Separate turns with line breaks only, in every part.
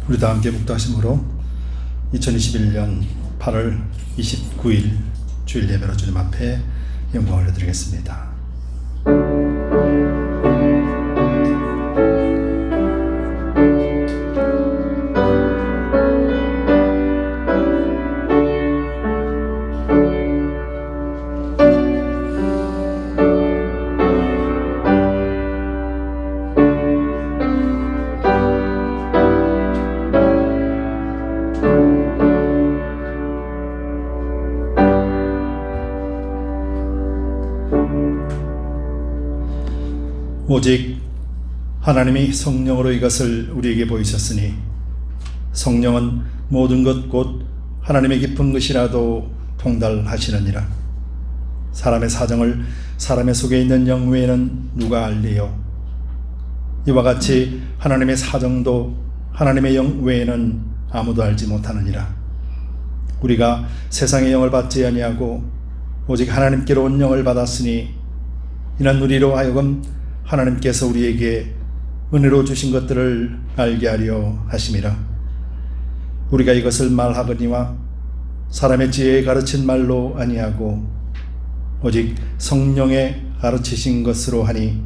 우리 다 함께 묵도하심으로 2021년 8월 29일 주일 예배로 주님 앞에 영광을 올려드리겠습니다. 오직 하나님이 성령으로 이것을 우리에게 보이셨으니 성령은 모든 것 곧 하나님의 깊은 것이라도 통달하시느니라. 사람의 사정을 사람의 속에 있는 영 외에는 누가 알리요? 이와 같이 하나님의 사정도 하나님의 영 외에는 아무도 알지 못하느니라. 우리가 세상의 영을 받지 아니하고 오직 하나님께로 온 영을 받았으니 이는 우리로 하여금 하나님께서 우리에게 은혜로 주신 것들을 알게 하려 하심이라. 우리가 이것을 말하거니와 사람의 지혜에 가르친 말로 아니하고 오직 성령에 가르치신 것으로 하니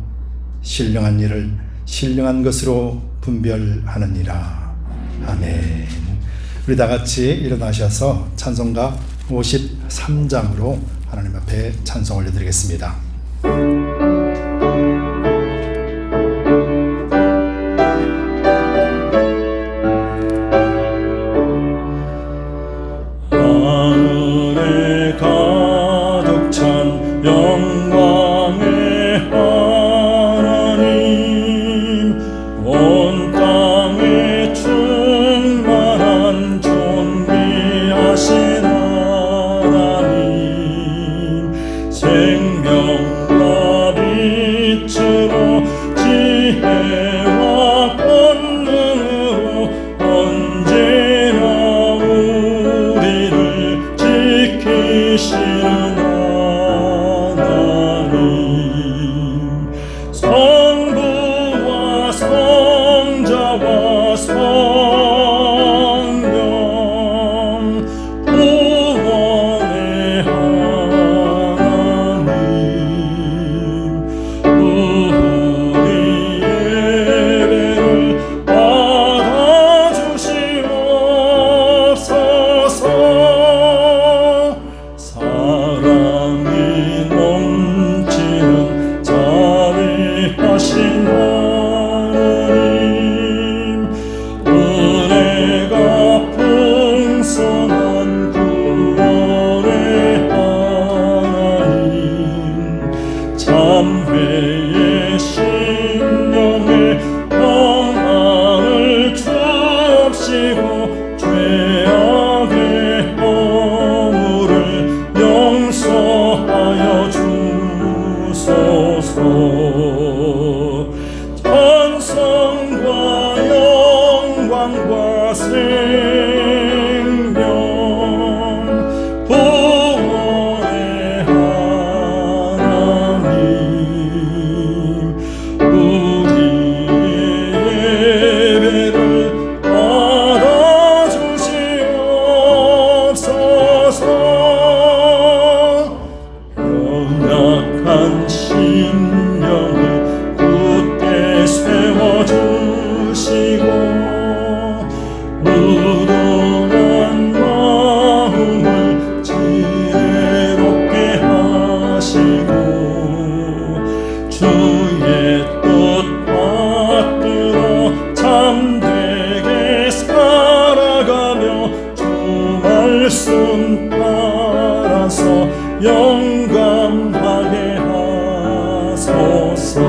신령한 일을 신령한 것으로 분별하느니라. 아멘. 우리 다 같이 일어나셔서 찬송가 53장으로 하나님 앞에 찬송 올려드리겠습니다.
영감하게 하소서.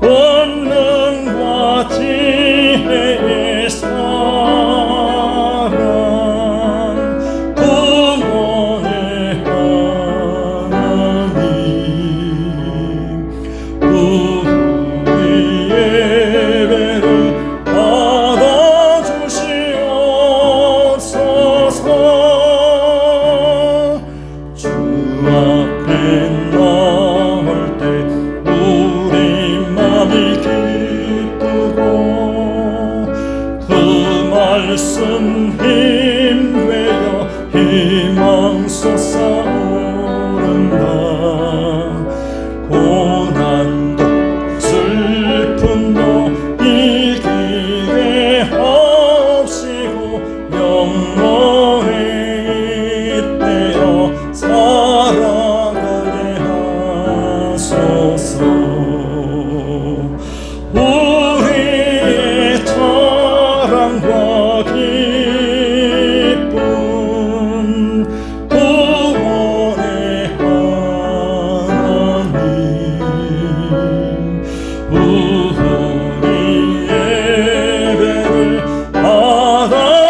권능과 지혜의 사랑 구원의 하나님 우리 예배를 받아주시옵소서. 말씀 힘되어 희망 솟아오른다. 고난도 슬픔도 이기게 하시고 영원히 잇대어 살아가게 하소서. 우리의 자랑과 기쁨 구원의 하나님, 우리 예배를 받아주시옵소서.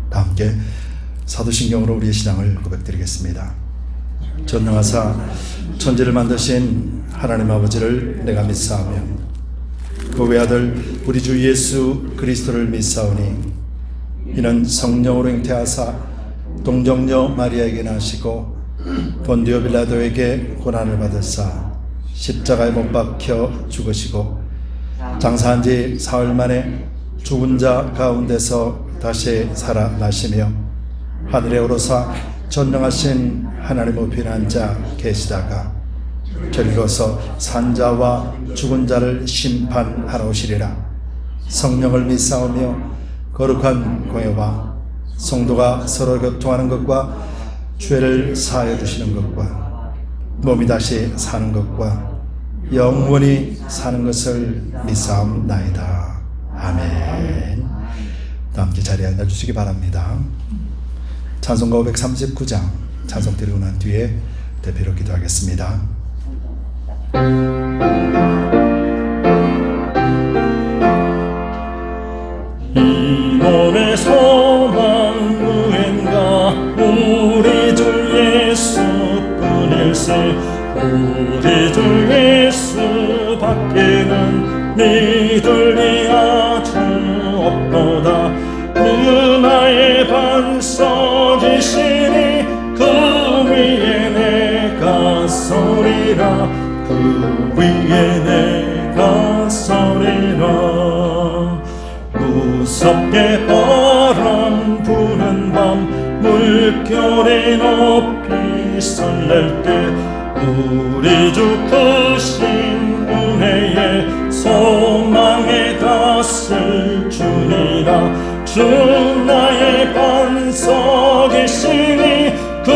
다 함께 사도신경으로 우리의 신앙을 고백드리겠습니다. 전능하사 천지를 만드신 하나님 아버지를 내가 믿사오며 그 외아들 우리 주 예수 그리스도를 믿사오니 이는 성령으로 잉태하사 동정녀 마리아에게 나시고 본디오 빌라도에게 고난을 받으사 십자가에 못 박혀 죽으시고 장사한 지 사흘 만에 죽은 자 가운데서 다시 살아나시며 하늘에 오르사 전능하신 하나님 우편에 앉아 계시다가 저리로서 산자와 죽은 자를 심판하러 오시리라. 성령을 믿사오며 거룩한 공예와 성도가 서로 교통하는 것과 죄를 사하여 주시는 것과 몸이 다시 사는 것과 영원히 사는 것을 믿사옵나이다. 아멘. 다 함께 자리에 앉아주시기 바랍니다. 찬송가 539장 찬송 드리고 난 뒤에 대표로 기도하겠습니다.
이 몸의 소망 무엔가 우리 주 예수뿐일세. 우리 주 예수 밖에는 믿을 이 아주 없도다. 은하의 반석이시니 그 위에 내가 서리라. 그 위에 내가 서리라. 무섭게 바람 부는 밤 물결이 높이 설렐 때 우리 주 크신 은혜에 소망의 닷을 주니라. 주 나의 반석이시니 그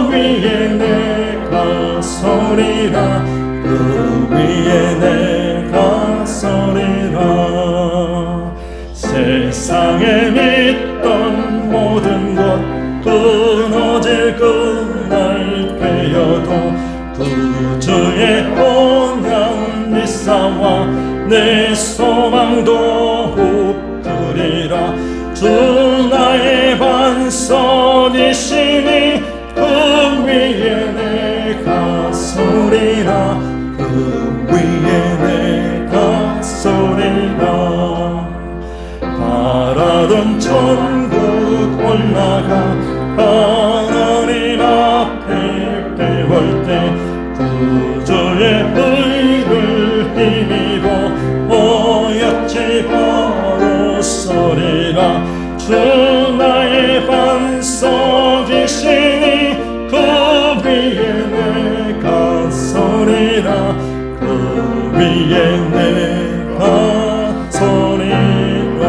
위에 내가 서리라. 그 위에 내가 서리라. 세상에 믿던 모든 것 끊어질 그날 되어도 구주의 언약 믿사와 내 소망도 굽으리라. 주 나의 반석이시니 그 위에 내가 서리라. 그 위에 내가 서리라. 바라던 천국 올라가 하나님 앞에 배울 때 구주의 의를 힘입어 오였지 바로 서리라. 주 나의 반석이시니 그 위에 내가 서리라. 그 위에 내가 서리라.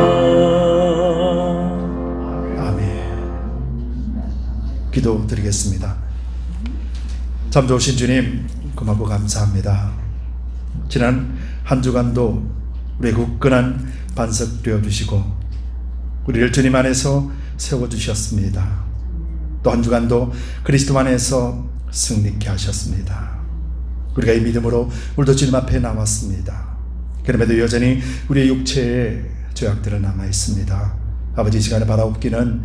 아멘. 기도드리겠습니다. 참 좋으신 주님 고맙고 감사합니다. 지난 한 주간도 우리 굳건한 반석 되어주시고 우리를 주님 안에서 세워주셨습니다. 또 한 주간도 그리스도 안에서 승리케 하셨습니다. 우리가 이 믿음으로 오늘도 주님 앞에 나왔습니다. 그럼에도 여전히 우리의 육체에 죄악들은 남아있습니다. 아버지, 이 시간에 바라옵기는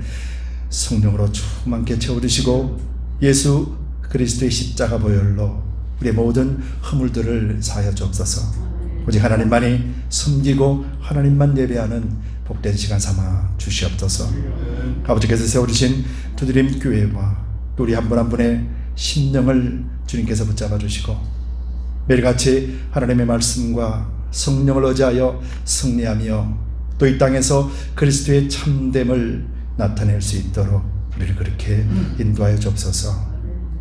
성령으로 충만케 채워주시고 예수 그리스도의 십자가 보혈로 우리의 모든 허물들을 사하여 주옵소서. 오직 하나님만이 섬기고 하나님만 예배하는 복된 시간 삼아 주시옵소서. 아버지께서 세워주신 두드림 교회와 또 우리 한 분 한 분의 심령을 주님께서 붙잡아 주시고 매일같이 하나님의 말씀과 성령을 의지하여 승리하며 또 이 땅에서 그리스도의 참됨을 나타낼 수 있도록 우리를 그렇게 인도하여 주옵소서.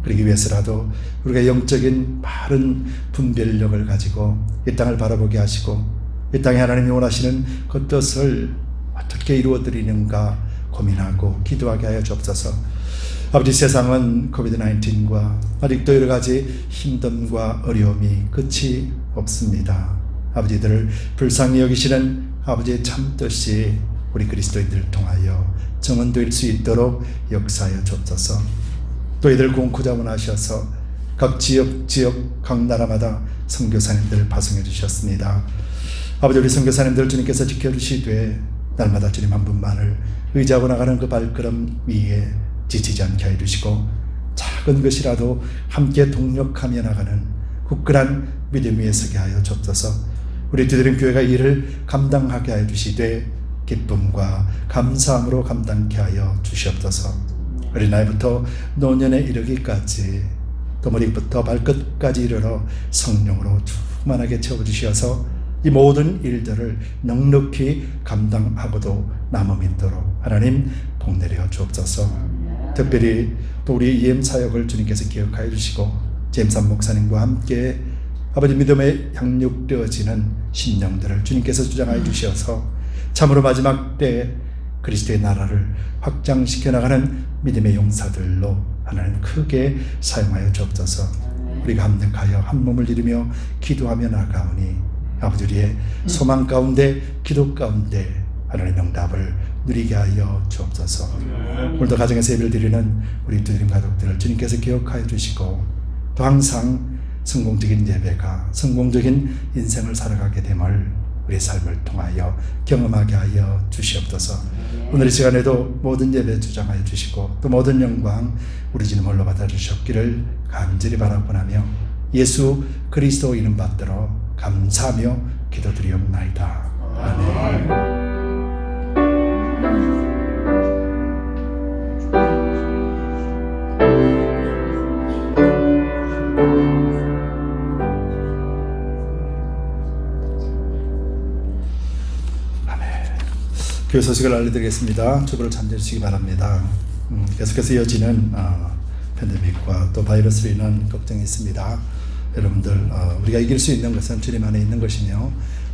그러기 위해서라도 우리가 영적인 바른 분별력을 가지고 이 땅을 바라보게 하시고 이 땅에 하나님이 원하시는 그 뜻을 어떻게 이루어드리는가 고민하고 기도하게 하여 주옵소서. 아버지, 세상은 코비드-19과 아직도 여러 가지 힘듦과 어려움이 끝이 없습니다. 아버지들을 불쌍히 여기시는 아버지의 참뜻이 우리 그리스도인들을 통하여 정언될 수 있도록 역사하여 주옵소서. 또 이들 공구자문하셔서 각 지역 각 나라마다 선교사님들을 파송해 주셨습니다. 아버지, 우리 선교사님들 주님께서 지켜주시되 날마다 주님 한 분만을 의지하고 나가는 그 발걸음 위에 지치지 않게 해 주시고 작은 것이라도 함께 동력하며 나가는 굳건한 믿음 위에 서게 하여 주옵소서. 우리 두드림 교회가 이 일을 감당하게 하여 주시되 기쁨과 감사함으로 감당케 하여 주시옵소서. 어린아이부터 노년에 이르기까지 또 머리부터 발끝까지 이르러 성령으로 충만하게 채워주셔서 이 모든 일들을 넉넉히 감당하고도 남음 있도록 하나님 복내려 주옵소서. 특별히 또 우리 EM 사역을 주님께서 기억하여 주시고 제임산 목사님과 함께 아버지 믿음에 양육되어지는 심령들을 주님께서 주장하여 주셔서 참으로 마지막 때 그리스도의 나라를 확장시켜 나가는 믿음의 용사들로 하나님 크게 사용하여 주옵소서. 우리가 합력하여 한 몸을 이루며 기도하며 나가오니 아버지, 우리의 소망 가운데 기도 가운데 하나님의 응답을 누리게 하여 주옵소서. 오늘도 가정에서 예배를 드리는 우리 두드림 가족들을 주님께서 기억하여 주시고 또 항상 성공적인 예배가 성공적인 인생을 살아가게 됨을 우리의 삶을 통하여 경험하게 하여 주시옵소서. 오늘 이 시간에도 모든 예배 주장하여 주시고 또 모든 영광 우리 주님 홀로 받아주셨기를 간절히 바라보나며 예수 그리스도 이름 받들어 감사하며 기도드리옵나이다. 아멘. 교회 소식을 알려드리겠습니다. 주보를 참조해주시기 바랍니다. 계속해서 이어지는 팬데믹과 또 바이러스로 인한 걱정이 있습니다. 여러분들, 우리가 이길 수 있는 것은 주님 안에 있는 것이며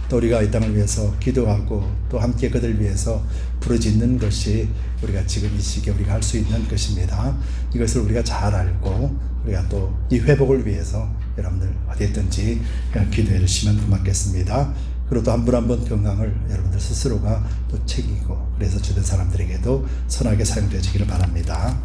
또 우리가 이 땅을 위해서 기도하고 또 함께 그들을 위해서 부르짖는 것이 우리가 지금 이 시기에 우리가 할 수 있는 것입니다. 이것을 우리가 잘 알고 우리가 또 이 회복을 위해서 여러분들 어디 있든지 기도해 주시면 고맙겠습니다. 그리고 또 한 분 한 분 건강을 여러분들 스스로가 또 챙기고 그래서 주변 사람들에게도 선하게 사용되어지기를 바랍니다.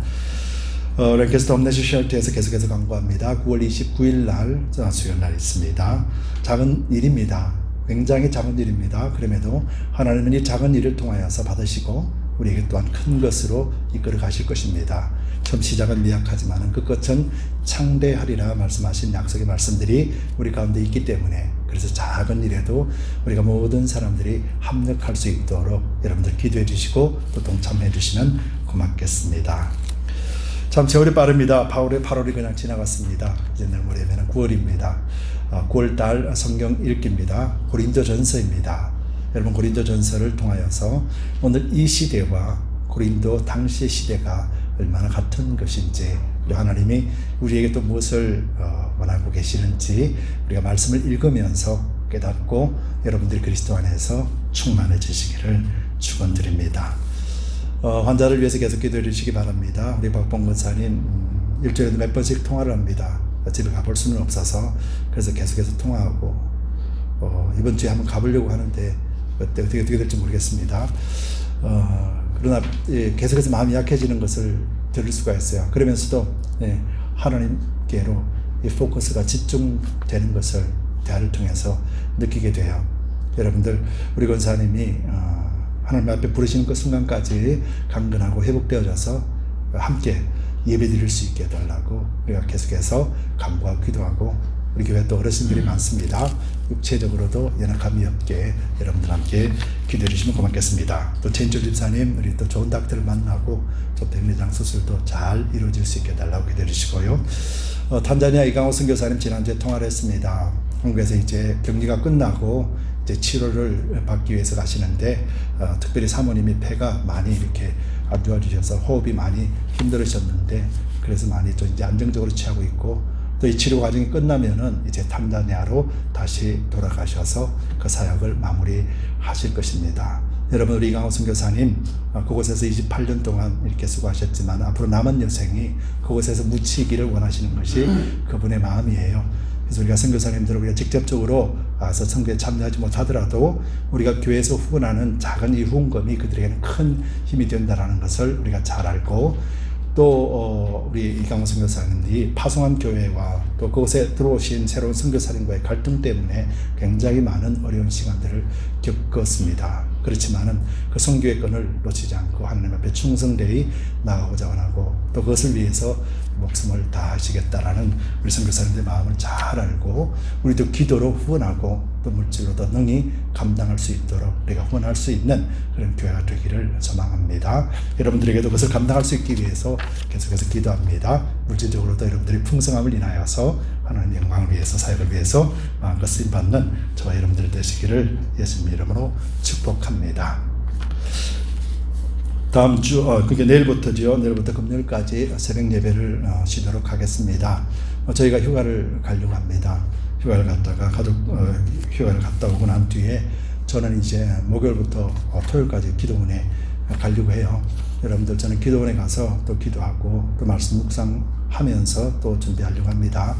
랭캐스터 홈내시 쉘터에서 계속해서 광고합니다. 9월 29일 날 수요일 날 있습니다. 작은 일입니다. 굉장히 작은 일입니다. 그럼에도 하나님은 이 작은 일을 통하여서 받으시고 우리에게 또한 큰 것으로 이끌어 가실 것입니다. 처음 시작은 미약하지만 그 끝은 창대하리라 말씀하신 약속의 말씀들이 우리 가운데 있기 때문에 그래서 작은 일에도 우리가 모든 사람들이 합력할 수 있도록 여러분들 기도해 주시고 또 동참해 주시면 고맙겠습니다. 참 세월이 빠릅니다. 8월이 그냥 지나갔습니다. 이제 내일 모레면 9월입니다. 9월달 성경 읽기입니다. 고린도전서입니다. 여러분, 고린도전서를 통하여서 오늘 이 시대와 고린도 당시 시대가 얼마나 같은 것인지 하나님이 우리에게 또 무엇을 원하고 계시는지 우리가 말씀을 읽으면서 깨닫고 여러분들이 그리스도 안에서 충만해지시기를 축원드립니다. 환자를 위해서 계속 기도해 주시기 바랍니다. 우리 박봉 권사님 일주일에 몇 번씩 통화를 합니다. 집에 가볼 수는 없어서 그래서 계속해서 통화하고 이번 주에 한번 가보려고 하는데 어떻게 될지 모르겠습니다. 그러나 계속해서 마음이 약해지는 것을 들을 수가 있어요. 그러면서도 하나님께로 이 포커스가 집중되는 것을 대화를 통해서 느끼게 돼요. 여러분들, 우리 권사님이 하나님 앞에 부르시는 그 순간까지 강건하고 회복되어져서 함께 예배 드릴 수 있게 해달라고 우리가 계속해서 간구하고 기도하고 우리 교회 또 어르신들이 많습니다. 육체적으로도 연약함이 없게 여러분들 함께 기도해 주시면 고맙겠습니다. 또 최인철 집사님, 우리 또 좋은 닥터를 만나고 또 백내장 수술도 잘 이루어질 수 있게 달라고 기도해 주시고요. 탄자니아 이강호 선교사님 지난주에 통화를 했습니다. 한국에서 이제 격리가 끝나고 이제 치료를 받기 위해서 가시는데 특별히 사모님이 폐가 많이 이렇게 안 좋아지셔서 호흡이 많이 힘들으셨는데 그래서 많이 좀 이제 안정적으로 취하고 있고 또 이 치료 과정이 끝나면은 이제 탄자니아로 다시 돌아가셔서 그 사역을 마무리하실 것입니다. 여러분 우리 이강호 선교사님 그곳에서 28년 동안 이렇게 수고하셨지만 앞으로 남은 여생이 그곳에서 묻히기를 원하시는 것이 그분의 마음이에요. 그래서 우리가 선교사님들 우리가 직접적으로 와서 선교에 참여하지 못하더라도 우리가 교회에서 후원하는 작은 이 후원금이 그들에게는 큰 힘이 된다는 것을 우리가 잘 알고 또 우리 이강호 선교사님이 파송한 교회와 또 그곳에 들어오신 새로운 선교사님과의 갈등 때문에 굉장히 많은 어려운 시간들을 겪었습니다. 그렇지만은 그 선교의 끈을 놓치지 않고 하나님 앞에 충성되이 나가고자 원하고 또 그것을 위해서 목숨을 다하시겠다라는 우리 선교사님들의 마음을 잘 알고 우리도 기도로 후원하고 또 물질로도 능히 감당할 수 있도록 우리가 후원할 수 있는 그런 교회가 되기를 소망합니다. 여러분들에게도 그것을 감당할 수 있기 위해서 계속해서 기도합니다. 물질적으로도 여러분들이 풍성함을 인하여서 하나님 영광을 위해서 사역을 위해서 마음껏 쓰임받는 저와 여러분들 되시기를 예수님 이름으로 축복합니다. 다음 주, 그게 내일부터죠. 내일부터 금요일까지 새벽 예배를 쉬도록 하겠습니다. 저희가 휴가를 가려고 합니다. 휴가를 갔다가 휴가를 갔다 오고 난 뒤에 저는 이제 목요일부터 토요일까지 기도원에 가려고 해요. 여러분들 저는 기도원에 가서 또 기도하고 또 말씀 묵상하면서 또 준비하려고 합니다.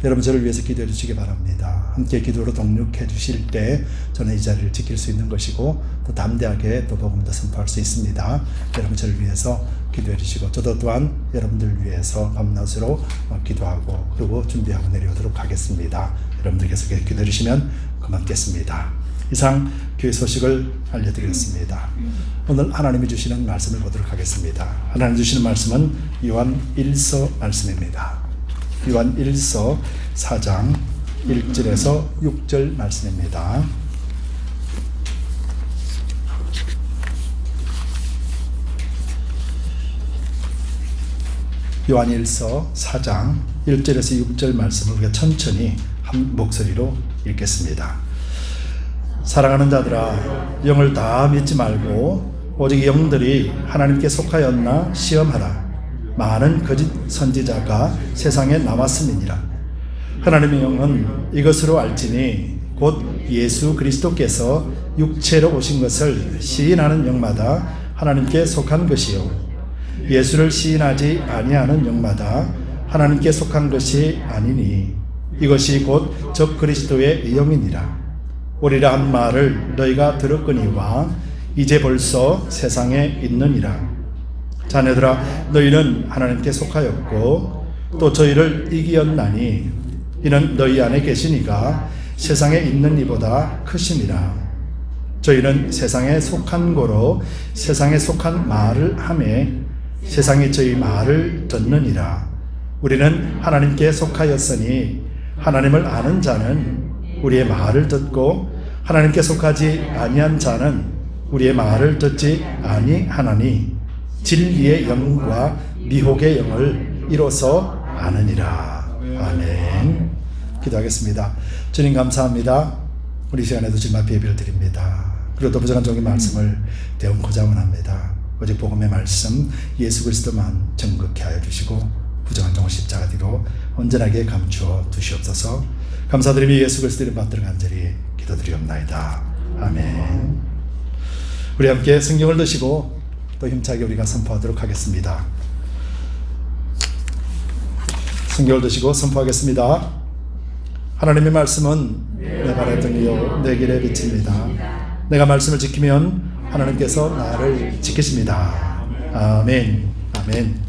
여러분 저를 위해서 기도해 주시기 바랍니다. 함께 기도로 동력해 주실 때 저는 이 자리를 지킬 수 있는 것이고 또 담대하게 또 복음도 선포할 수 있습니다. 여러분 저를 위해서 기도해 주시고 저도 또한 여러분들 위해서 밤낮으로 기도하고 그리고 준비하고 내려오도록 하겠습니다. 여러분들 계속해서 기도해 주시면 고맙겠습니다. 이상 교회 소식을 알려드리겠습니다. 오늘 하나님이 주시는 말씀을 보도록 하겠습니다. 하나님 주시는 말씀은 요한 1서 말씀입니다. 요한 1서 4장 1절에서 6절 말씀입니다. 요한 1서 4장 1절에서 6절 말씀을 우리가 천천히 한 목소리로 읽겠습니다. 사랑하는 자들아, 영을 다 믿지 말고 오직 영들이 하나님께 속하였나 시험하라. 많은 거짓 선지자가 세상에 나왔음이니라. 하나님의 영은 이것으로 알지니 곧 예수 그리스도께서 육체로 오신 것을 시인하는 영마다 하나님께 속한 것이요 예수를 시인하지 아니하는 영마다 하나님께 속한 것이 아니니 이것이 곧 적 그리스도의 영이니라. 오리라 한 말을 너희가 들었거니와 이제 벌써 세상에 있느니라. 자녀들아, 너희는 하나님께 속하였고 또 저희를 이기었나니 이는 너희 안에 계시니가 세상에 있는 이보다 크심이라. 저희는 세상에 속한 고로 세상에 속한 말을 하매 세상이 저희 말을 듣느니라. 우리는 하나님께 속하였으니 하나님을 아는 자는 우리의 말을 듣고 하나님께 속하지 아니한 자는 우리의 말을 듣지 아니하나니 진리의 영과 미혹의 영을 이로써 아느니라. 아멘. 기도하겠습니다. 주님 감사합니다. 우리 시간에도 주님 앞에 예배를 드립니다. 그리고 또 부정한 종의 말씀을 대언코자 원합니다. 오직 복음의 말씀 예수 그리스도만 정극케 하여 주시고 부정한 종을 십자가 뒤로 온전하게 감추어 두시옵소서. 감사드리며 예수 그리스도 이름 받들어 간절히 기도드리옵나이다. 아멘. 우리 함께 성경을 드시고 또 힘차게 우리가 선포하도록 하겠습니다. 성경을 드시고 선포하겠습니다. 하나님의 말씀은 내 발의 등이요 내 길의 빛입니다. 내가 말씀을 지키면 하나님께서 나를 지키십니다. 아멘. 아멘.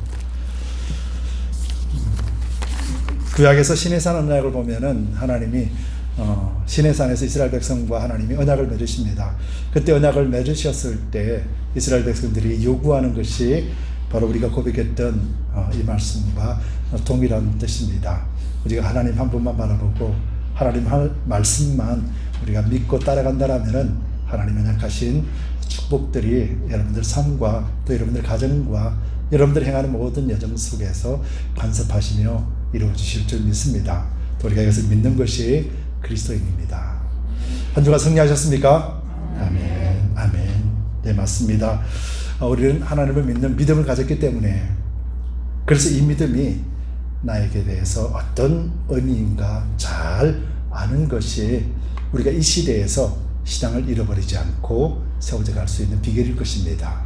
구약에서 시내산 언약을 보면은 하나님이 시내산에서 이스라엘 백성과 하나님이 언약을 맺으십니다. 그때 언약을 맺으셨을 때 이스라엘 백성들이 요구하는 것이 바로 우리가 고백했던 이 말씀과 동일한 뜻입니다. 우리가 하나님 한 분만 바라보고 하나님 말씀만 우리가 믿고 따라간다라면은 하나님의 약하신 축복들이 여러분들 삶과 또 여러분들 가정과 여러분들 행하는 모든 여정 속에서 간섭하시며 이루어지실 줄 믿습니다. 또 우리가 이것을 믿는 것이 그리스도인입니다. 한 주간 승리하셨습니까? 아멘. 아멘. 네, 맞습니다. 우리는 하나님을 믿는 믿음을 가졌기 때문에, 그래서 이 믿음이 나에게 대해서 어떤 의미인가 잘 아는 것이 우리가 이 시대에서 신앙을 잃어버리지 않고 세워져 갈 수 있는 비결일 것입니다.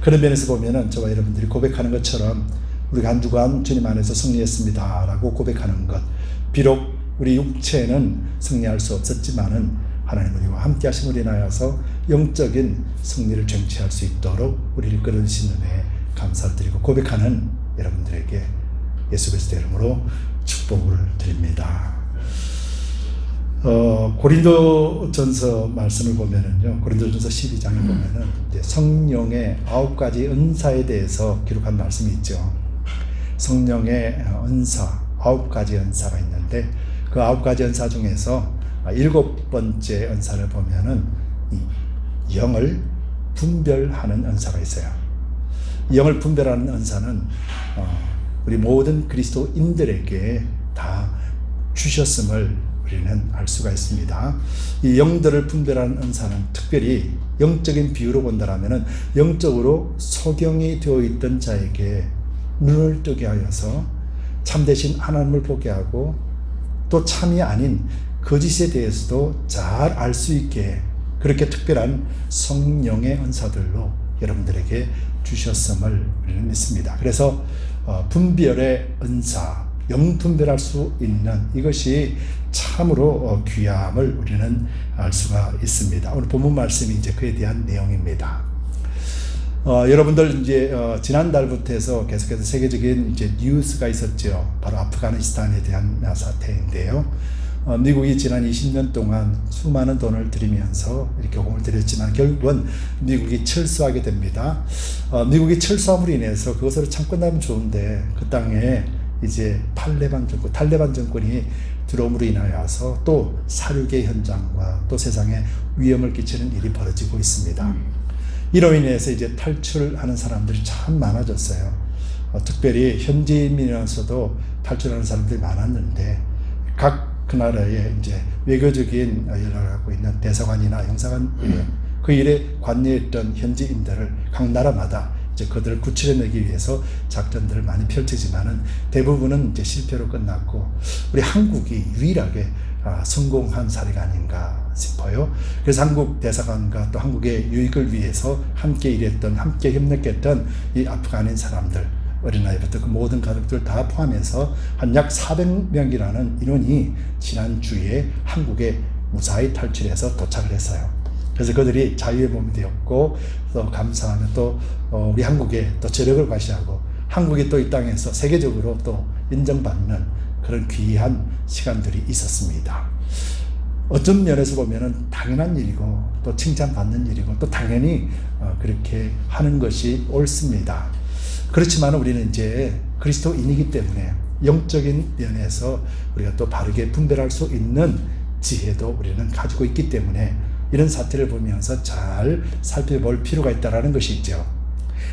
그런 면에서 보면은 저와 여러분들이 고백하는 것처럼 우리가 한 주간 주님 안에서 승리했습니다 라고 고백하는 것, 비록 우리 육체는 승리할 수 없었지만은 하나님 우리와 함께 하심으로 인하여서 영적인 승리를 쟁취할 수 있도록 우리를 끌어주신 은혜에 감사를 드리고 고백하는 여러분들에게 예수 그리스도의 이름으로 축복을 드립니다. 고린도전서 말씀을 보면은요, 고린도전서 12장에 보면은 이제 성령의 9가지 은사에 대해서 기록한 말씀이 있죠. 성령의 은사, 9가지 은사가 있는데 그 9가지 은사 중에서 7번째 은사를 보면은 이 영을 분별하는 은사가 있어요. 이 영을 분별하는 은사는 우리 모든 그리스도인들에게 다 주셨음을 우리는 알 수가 있습니다. 이 영들을 분별하는 은사는 특별히 영적인 비유로 본다라면은 영적으로 소경이 되어 있던 자에게 눈을 뜨게 하여서 참되신 하나님을 보게 하고 또 참이 아닌 거짓에 대해서도 잘 알 수 있게 그렇게 특별한 성령의 은사들로 여러분들에게 주셨음을 우리는 믿습니다. 그래서 분별의 은사, 영 분별할 수 있는 이것이 참으로 귀함을 우리는 알 수가 있습니다. 오늘 본문 말씀이 이제 그에 대한 내용입니다. 여러분들 이제 지난달부터 해서 계속해서 세계적인 이제 뉴스가 있었죠. 바로 아프가니스탄에 대한 사태인데요. 미국이 지난 20년 동안 수많은 돈을 들이면서 이렇게 공을 들였지만 결국은 미국이 철수하게 됩니다. 미국이 철수함으로 인해서 그것으로 참 끝나면 좋은데 그 땅에 이제 탈레반 정권이 들어옴으로 인하여서 또 살육의 현장과 또 세상에 위험을 끼치는 일이 벌어지고 있습니다. 이로 인해서 이제 탈출하는 사람들이 참 많아졌어요. 특별히 현지인이면서도 탈출하는 사람들이 많았는데 각 그 나라에 이제 외교적인 연락을 하고 있는 대사관이나 영사관 그 일에 관여했던 현지인들을 각 나라마다 이제 그들을 구출해내기 위해서 작전들을 많이 펼치지만은 대부분은 이제 실패로 끝났고 우리 한국이 유일하게 성공한 사례가 아닌가 싶어요. 그래서 한국 대사관과 또 한국의 유익을 위해서 함께 일했던, 함께 협력했던 이 아프간인 사람들, 어린아이부터 그 모든 가족들 다 포함해서 한 약 400명이라는 인원이 지난주에 한국에 무사히 탈출해서 도착을 했어요. 그래서 그들이 자유의 몸이 되었고 또 감사하며 또 우리 한국에 또 저력을 과시하고 한국이 또 이 땅에서 세계적으로 또 인정받는 그런 귀한 시간들이 있었습니다. 어떤 면에서 보면은 당연한 일이고 또 칭찬받는 일이고 또 당연히 그렇게 하는 것이 옳습니다. 그렇지만 우리는 이제 그리스도인이기 때문에 영적인 면에서 우리가 또 바르게 분별할 수 있는 지혜도 우리는 가지고 있기 때문에 이런 사태를 보면서 잘 살펴볼 필요가 있다는 것이 있죠.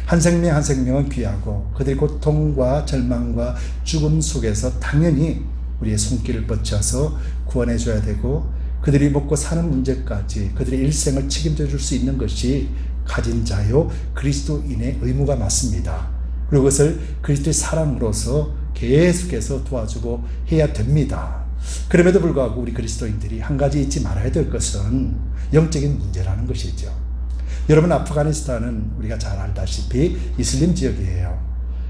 한 생명 한 생명은 귀하고 그들의 고통과 절망과 죽음 속에서 당연히 우리의 손길을 뻗쳐서 구원해 줘야 되고 그들이 먹고 사는 문제까지 그들의 일생을 책임져 줄 수 있는 것이 가진 자요 그리스도인의 의무가 맞습니다. 그리고 그것을 그리스도의 사랑으로서 계속해서 도와주고 해야 됩니다. 그럼에도 불구하고 우리 그리스도인들이 한 가지 잊지 말아야 될 것은 영적인 문제라는 것이죠. 여러분, 아프가니스탄은 우리가 잘 알다시피 이슬람 지역이에요.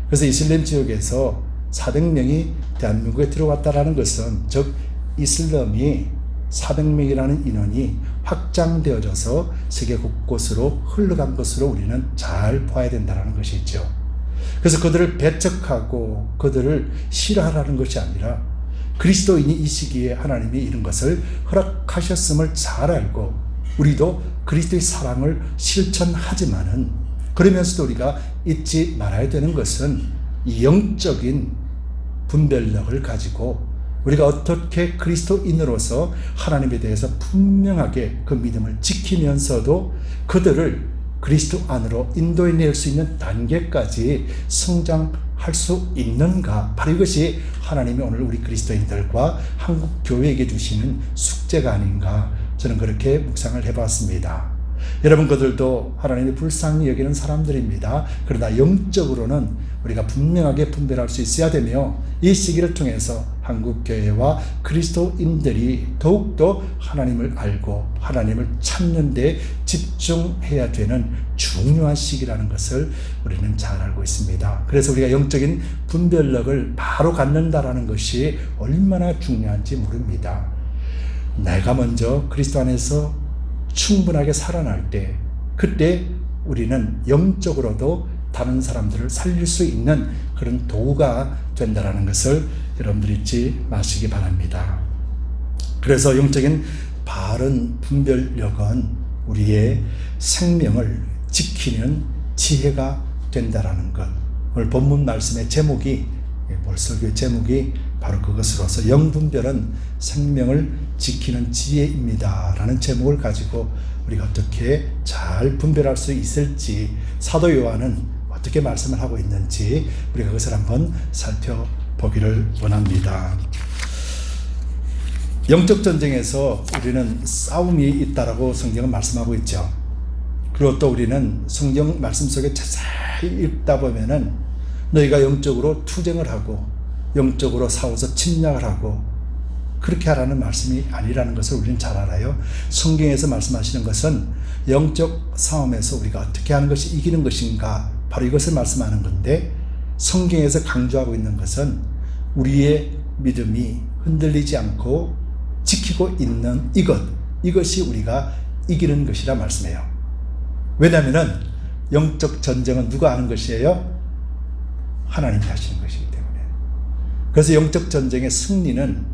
그래서 이슬람 지역에서 400명이 대한민국에 들어왔다는 것은 즉 이슬람이 400명이라는 인원이 확장되어져서 세계 곳곳으로 흘러간 것으로 우리는 잘 봐야 된다는 것이 있죠. 그래서 그들을 배척하고 그들을 싫어하라는 것이 아니라 그리스도인이 이 시기에 하나님이 이런 것을 허락하셨음을 잘 알고 우리도 그리스도의 사랑을 실천하지만은 그러면서도 우리가 잊지 말아야 되는 것은 이 영적인 분별력을 가지고 우리가 어떻게 그리스도인으로서 하나님에 대해서 분명하게 그 믿음을 지키면서도 그들을 그리스도 안으로 인도해낼 수 있는 단계까지 성장할 수 있는가. 바로 이것이 하나님이 오늘 우리 그리스도인들과 한국 교회에게 주시는 숙제가 아닌가. 저는 그렇게 묵상을 해봤습니다. 여러분, 그들도 하나님이 불쌍히 여기는 사람들입니다. 그러나 영적으로는 우리가 분명하게 분별할 수 있어야 되며, 이 시기를 통해서 한국교회와 그리스도인들이 더욱더 하나님을 알고 하나님을 찾는 데 집중해야 되는 중요한 시기라는 것을 우리는 잘 알고 있습니다. 그래서 우리가 영적인 분별력을 바로 갖는다라는 것이 얼마나 중요한지 모릅니다. 내가 먼저 그리스도 안에서 충분하게 살아날 때, 그때 우리는 영적으로도 다른 사람들을 살릴 수 있는 그런 도구가 된다는 것을 여러분들이 잊지 마시기 바랍니다. 그래서 영적인 바른 분별력은 우리의 생명을 지키는 지혜가 된다는 것. 오늘 본문 말씀의 제목이, 설교의 제목이 바로 그것으로서 영분별은 생명을 지키는 지혜입니다 라는 제목을 가지고 우리가 어떻게 잘 분별할 수 있을지, 사도 요한은 어떻게 말씀을 하고 있는지 우리가 그것을 한번 살펴보기를 원합니다. 영적 전쟁에서 우리는 싸움이 있다라고 성경은 말씀하고 있죠. 그리고 또 우리는 성경 말씀 속에 자세히 읽다 보면은 너희가 영적으로 투쟁을 하고 영적으로 싸워서 침략을 하고 그렇게 하라는 말씀이 아니라는 것을 우리는 잘 알아요. 성경에서 말씀하시는 것은 영적 싸움에서 우리가 어떻게 하는 것이 이기는 것인가, 바로 이것을 말씀하는 건데, 성경에서 강조하고 있는 것은 우리의 믿음이 흔들리지 않고 지키고 있는 이것이 우리가 이기는 것이라 말씀해요. 왜냐하면 영적 전쟁은 누가 하는 것이에요? 하나님이 하시는 것이기 때문에. 그래서 영적 전쟁의 승리는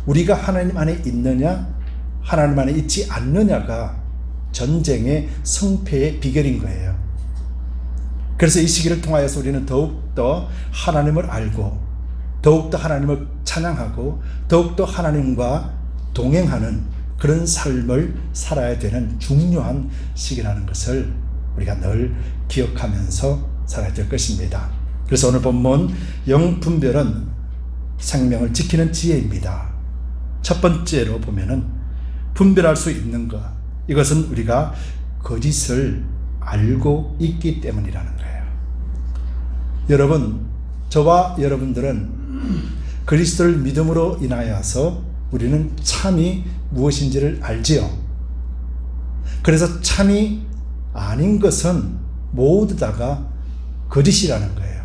우리가 하나님 안에 있느냐 하나님 안에 있지 않느냐가 전쟁의 성패의 비결인 거예요. 그래서 이 시기를 통하여서 우리는 더욱더 하나님을 알고 더욱더 하나님을 찬양하고 더욱더 하나님과 동행하는 그런 삶을 살아야 되는 중요한 시기라는 것을 우리가 늘 기억하면서 살아야 될 것입니다. 그래서 오늘 본문 영분별은 생명을 지키는 지혜입니다. 첫 번째로 보면은 분별할 수 있는 것, 이것은 우리가 거짓을 알고 있기 때문이라는 거예요. 여러분, 저와 여러분들은 그리스도를 믿음으로 인하여서 우리는 참이 무엇인지를 알지요. 그래서 참이 아닌 것은 모두 다가 거짓이라는 거예요.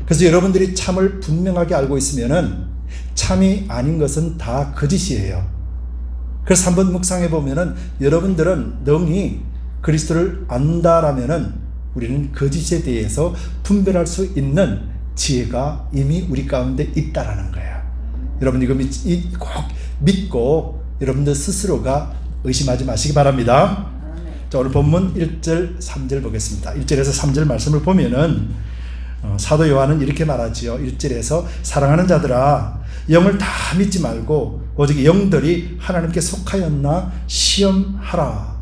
그래서 여러분들이 참을 분명하게 알고 있으면은 참이 아닌 것은 다 거짓이에요. 그래서 한번 묵상해 보면은 여러분들은 능히 그리스도를 안다라면은 우리는 거짓에 대해서 분별할 수 있는 지혜가 이미 우리 가운데 있다라는 거예요. 여러분 이거 꼭 믿고 여러분들 스스로가 의심하지 마시기 바랍니다. 자, 오늘 본문 1절 3절 보겠습니다. 1절에서 3절 말씀을 보면은 사도 요한은 이렇게 말하지요. 1절에서 사랑하는 자들아, 영을 다 믿지 말고 오직 영들이 하나님께 속하였나 시험하라.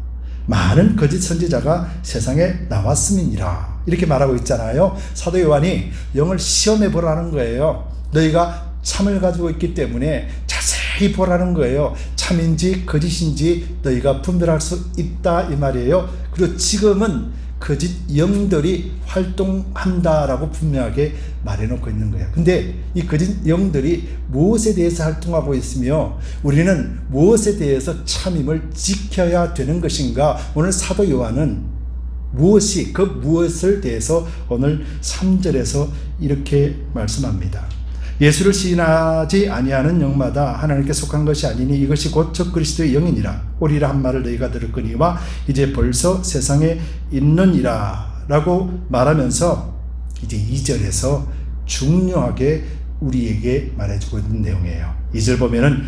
많은 거짓 선지자가 세상에 나왔음이니라. 이렇게 말하고 있잖아요. 사도 요한이 영을 시험해 보라는 거예요. 너희가 참을 가지고 있기 때문에 자세히 보라는 거예요. 참인지 거짓인지 너희가 분별할 수 있다 이 말이에요. 그리고 지금은 거짓 영들이 활동한다라고 분명하게 말해놓고 있는 거예요. 근데 이 거짓 영들이 무엇에 대해서 활동하고 있으며 우리는 무엇에 대해서 참임을 지켜야 되는 것인가? 오늘 사도 요한은 무엇을 대해서 오늘 3절에서 이렇게 말씀합니다. 예수를 시인하지 아니하는 영마다 하나님께 속한 것이 아니니 이것이 곧 적 그리스도의 영이니라. 오리라 한 말을 너희가 들었거니와 이제 벌써 세상에 있느니라 라고 말하면서 이제 2절에서 중요하게 우리에게 말해주고 있는 내용이에요. 2절 보면은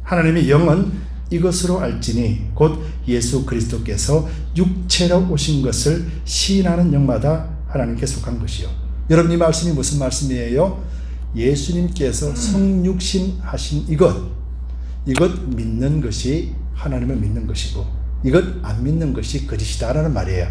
하나님의 영은 이것으로 알지니 곧 예수 그리스도께서 육체로 오신 것을 시인하는 영마다 하나님께 속한 것이요. 여러분 이 말씀이 무슨 말씀이에요? 예수님께서 성육신 하신 이것 믿는 것이 하나님을 믿는 것이고 이것 안 믿는 것이 거짓이다라는 말이에요.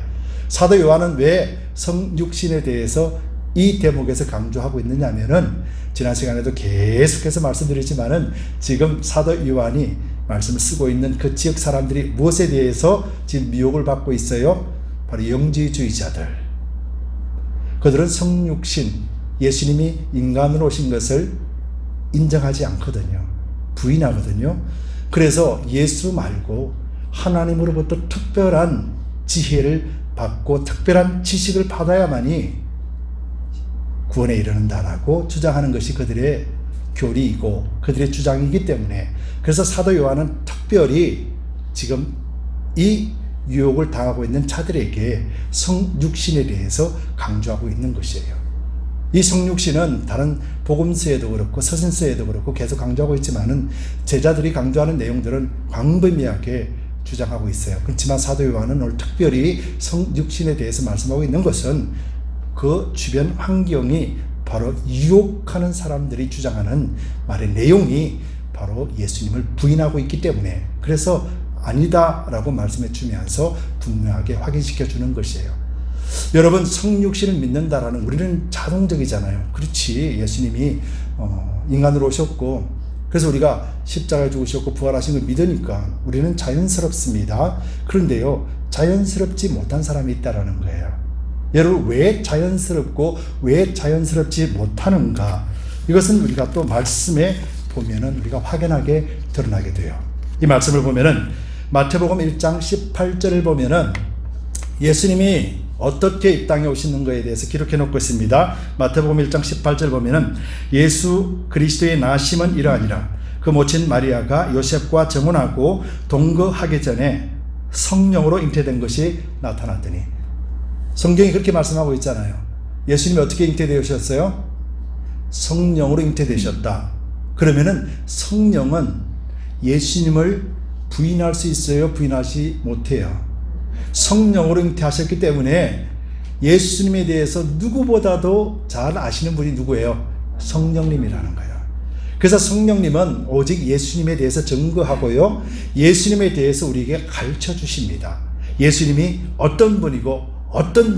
사도 요한은 왜 성육신에 대해서 이 대목에서 강조하고 있느냐 하면은 지난 시간에도 계속해서 말씀드리지만은 지금 사도 요한이 말씀을 쓰고 있는 그 지역 사람들이 무엇에 대해서 지금 미혹을 받고 있어요? 바로 영지주의자들. 그들은 성육신, 예수님이 인간으로 오신 것을 인정하지 않거든요. 부인하거든요. 그래서 예수 말고 하나님으로부터 특별한 지혜를 받고 특별한 지식을 받아야만이 구원에 이르는다라고 주장하는 것이 그들의 교리이고 그들의 주장이기 때문에 그래서 사도 요한은 특별히 지금 이 유혹을 당하고 있는 자들에게 성육신에 대해서 강조하고 있는 것이에요. 이 성육신은 다른 복음서에도 그렇고 서신서에도 그렇고 계속 강조하고 있지만은 제자들이 강조하는 내용들은 광범위하게 주장하고 있어요. 그렇지만 사도 요한은 오늘 특별히 성육신에 대해서 말씀하고 있는 것은 그 주변 환경이 바로 유혹하는 사람들이 주장하는 말의 내용이 바로 예수님을 부인하고 있기 때문에 그래서 아니다라고 말씀해 주면서 분명하게 확인시켜 주는 것이에요. 여러분 성육신을 믿는다라는 우리는 자동적이잖아요. 그렇지 예수님이 인간으로 오셨고 그래서 우리가 십자가에 죽으셨고 부활하신 걸 믿으니까 우리는 자연스럽습니다. 그런데요 자연스럽지 못한 사람이 있다라는 거예요. 여러분 왜 자연스럽고 왜 자연스럽지 못하는가 이것은 우리가 또 말씀에 보면은 우리가 확연하게 드러나게 돼요. 이 말씀을 보면은 마태복음 1장 18절을 보면은 예수님이 어떻게 이 땅에 오시는 것에 대해서 기록해 놓고 있습니다. 마태복음 1장 18절 보면은 예수 그리스도의 나심은 이러하니라. 그 모친 마리아가 요셉과 정혼하고 동거하기 전에 성령으로 잉태된 것이 나타났더니 성경이 그렇게 말씀하고 있잖아요. 예수님이 어떻게 잉태되셨어요? 성령으로 잉태되셨다. 그러면은 성령은 예수님을 부인할 수 있어요? 부인하지 못해요? 성령으로 잉태하셨기 때문에 예수님에 대해서 누구보다도 잘 아시는 분이 누구예요? 성령님이라는 거예요. 그래서 성령님은 오직 예수님에 대해서 증거하고요. 예수님에 대해서 우리에게 가르쳐 주십니다. 예수님이 어떤 분이고 어떤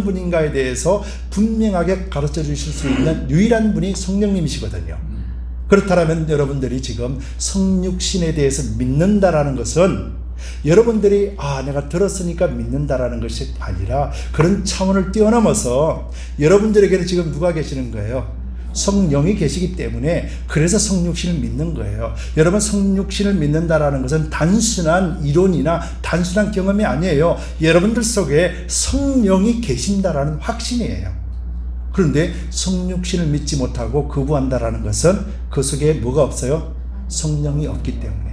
분인가에 대해서 분명하게 가르쳐 주실 수 있는 유일한 분이 성령님이시거든요. 그렇다면 여러분들이 지금 성육신에 대해서 믿는다라는 것은 여러분들이 내가 들었으니까 믿는다라는 것이 아니라 그런 차원을 뛰어넘어서 여러분들에게는 지금 누가 계시는 거예요? 성령이 계시기 때문에 그래서 성육신을 믿는 거예요. 여러분 성육신을 믿는다라는 것은 단순한 이론이나 단순한 경험이 아니에요. 여러분들 속에 성령이 계신다라는 확신이에요. 그런데 성육신을 믿지 못하고 거부한다라는 것은 그 속에 뭐가 없어요? 성령이 없기 때문에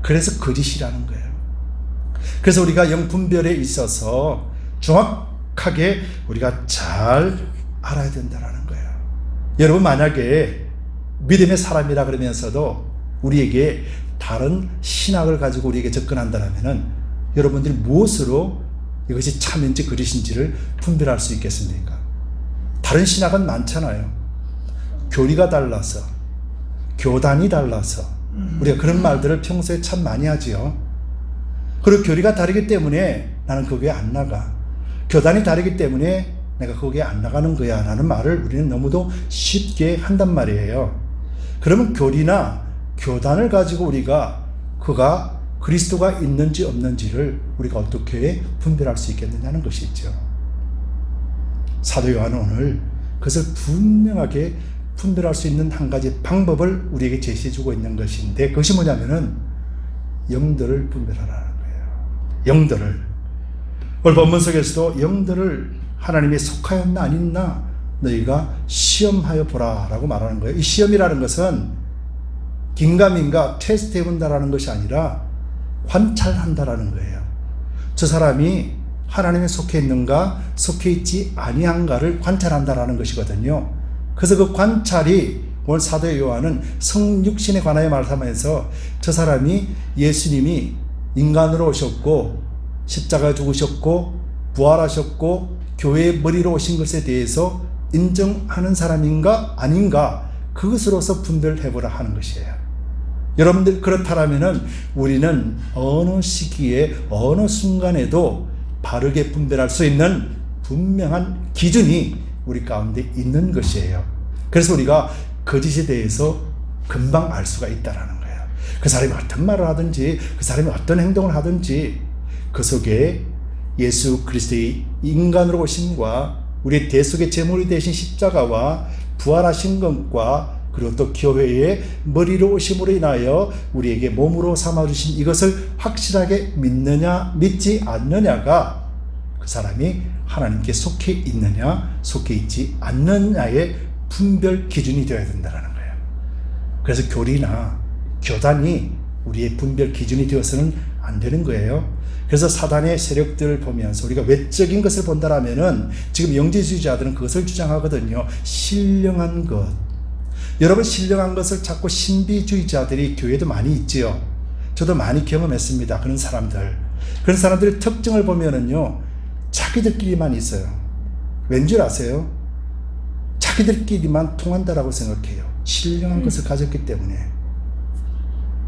그래서 거짓이라는 거예요. 그래서 우리가 영분별에 있어서 정확하게 우리가 잘 알아야 된다라는 거예요. 여러분 만약에 믿음의 사람이라 그러면서도 우리에게 다른 신학을 가지고 우리에게 접근한다면은 여러분들이 무엇으로 이것이 참인지 거짓인지를 분별할 수 있겠습니까? 다른 신학은 많잖아요. 교리가 달라서, 교단이 달라서 우리가 그런 말들을 평소에 참 많이 하지요. 그리고 교리가 다르기 때문에 나는 거기에 안 나가. 교단이 다르기 때문에 내가 거기에 안 나가는 거야 라는 말을 우리는 너무도 쉽게 한단 말이에요. 그러면 교리나 교단을 가지고 우리가 그가 그리스도가 있는지 없는지를 우리가 어떻게 분별할 수 있겠느냐는 것이죠. 사도 요한은 오늘 그것을 분명하게 분별할 수 있는 한 가지 방법을 우리에게 제시해주고 있는 것인데 그것이 뭐냐면은 영들을 분별하라는 거예요. 영들을. 오늘 본문 속에서도 영들을 하나님이 속하였나 아니나 너희가 시험하여 보라 라고 말하는 거예요. 이 시험이라는 것은 긴가민가 테스트 해본다라는 것이 아니라 관찰한다라는 거예요. 저 사람이 하나님에 속해 있는가 속해 있지 아니한가를 관찰한다라는 것이거든요. 그래서 그 관찰이 오늘 사도 요한은 성육신에 관하여 말하면서 저 사람이 예수님이 인간으로 오셨고 십자가에 죽으셨고 부활하셨고 교회의 머리로 오신 것에 대해서 인정하는 사람인가 아닌가, 그것으로서 분별해보라 하는 것이에요. 여러분들 그렇다면은 우리는 어느 시기에 어느 순간에도 바르게 분별할 수 있는 분명한 기준이 우리 가운데 있는 것이에요. 그래서 우리가 거짓에 대해서 금방 알 수가 있다라는 거예요. 그 사람이 어떤 말을 하든지, 그 사람이 어떤 행동을 하든지, 그 속에 예수 그리스도의 인간으로 오심과 우리의 대속의 제물이 되신 십자가와 부활하신 것과 그리고 또 교회의 머리로 오심으로 인하여 우리에게 몸으로 삼아주신 이것을 확실하게 믿느냐 믿지 않느냐가 그 사람이 하나님께 속해 있느냐 속해 있지 않느냐의 분별 기준이 되어야 된다는 거예요. 그래서 교리나 교단이 우리의 분별 기준이 되어서는 안 되는 거예요. 그래서 사단의 세력들을 보면서 우리가 외적인 것을 본다라면은 지금 영지주의자들은 그것을 주장하거든요. 신령한 것. 여러분, 신령한 것을 자꾸 신비주의자들이 교회도 많이 있지요. 저도 많이 경험했습니다. 그런 사람들의 특징을 보면은요, 자기들끼리만 있어요. 왠 줄 아세요? 자기들끼리만 통한다라고 생각해요. 신령한 것을 가졌기 때문에.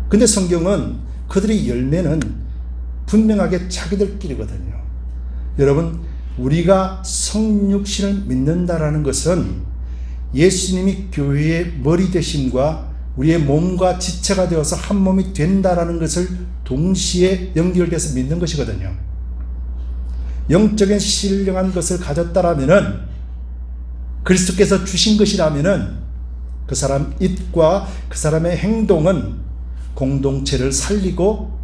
근데 성경은 그들의 열매는 분명하게 자기들끼리거든요. 여러분, 우리가 성육신을 믿는다라는 것은 예수님이 교회의 머리 되심과 우리의 몸과 지체가 되어서 한 몸이 된다라는 것을 동시에 연결돼서 믿는 것이거든요. 영적인 신령한 것을 가졌다라면은, 그리스도께서 주신 것이라면은 그 사람 입과 그 사람의 행동은 공동체를 살리고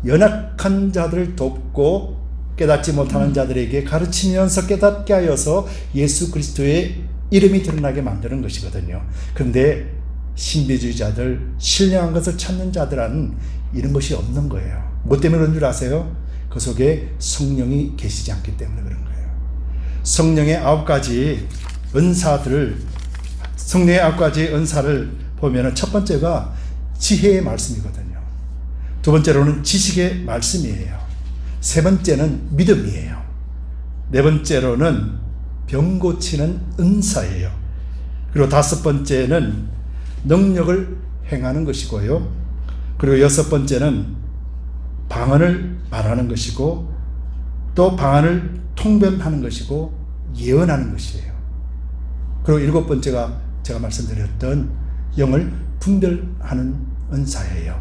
연약한 자들을 돕고 깨닫지 못하는 자들에게 가르치면서 깨닫게 하여서 예수 그리스도의 이름이 드러나게 만드는 것이거든요. 그런데 신비주의자들, 신령한 것을 찾는 자들은 이런 것이 없는 거예요. 뭐 때문에 그런 줄 아세요? 그 속에 성령이 계시지 않기 때문에 그런 거예요. 성령의 9가지 은사를 보면 첫 번째가 지혜의 말씀이거든요. 두 번째로는 지식의 말씀이에요. 세 번째는 믿음이에요. 네 번째로는 병 고치는 은사예요. 그리고 다섯 번째는 능력을 행하는 것이고요. 그리고 여섯 번째는 방언을 말하는 것이고, 또 방언을 통변하는 것이고 예언하는 것이에요. 그리고 일곱 번째가 제가 말씀드렸던 영을 분별하는 은사예요.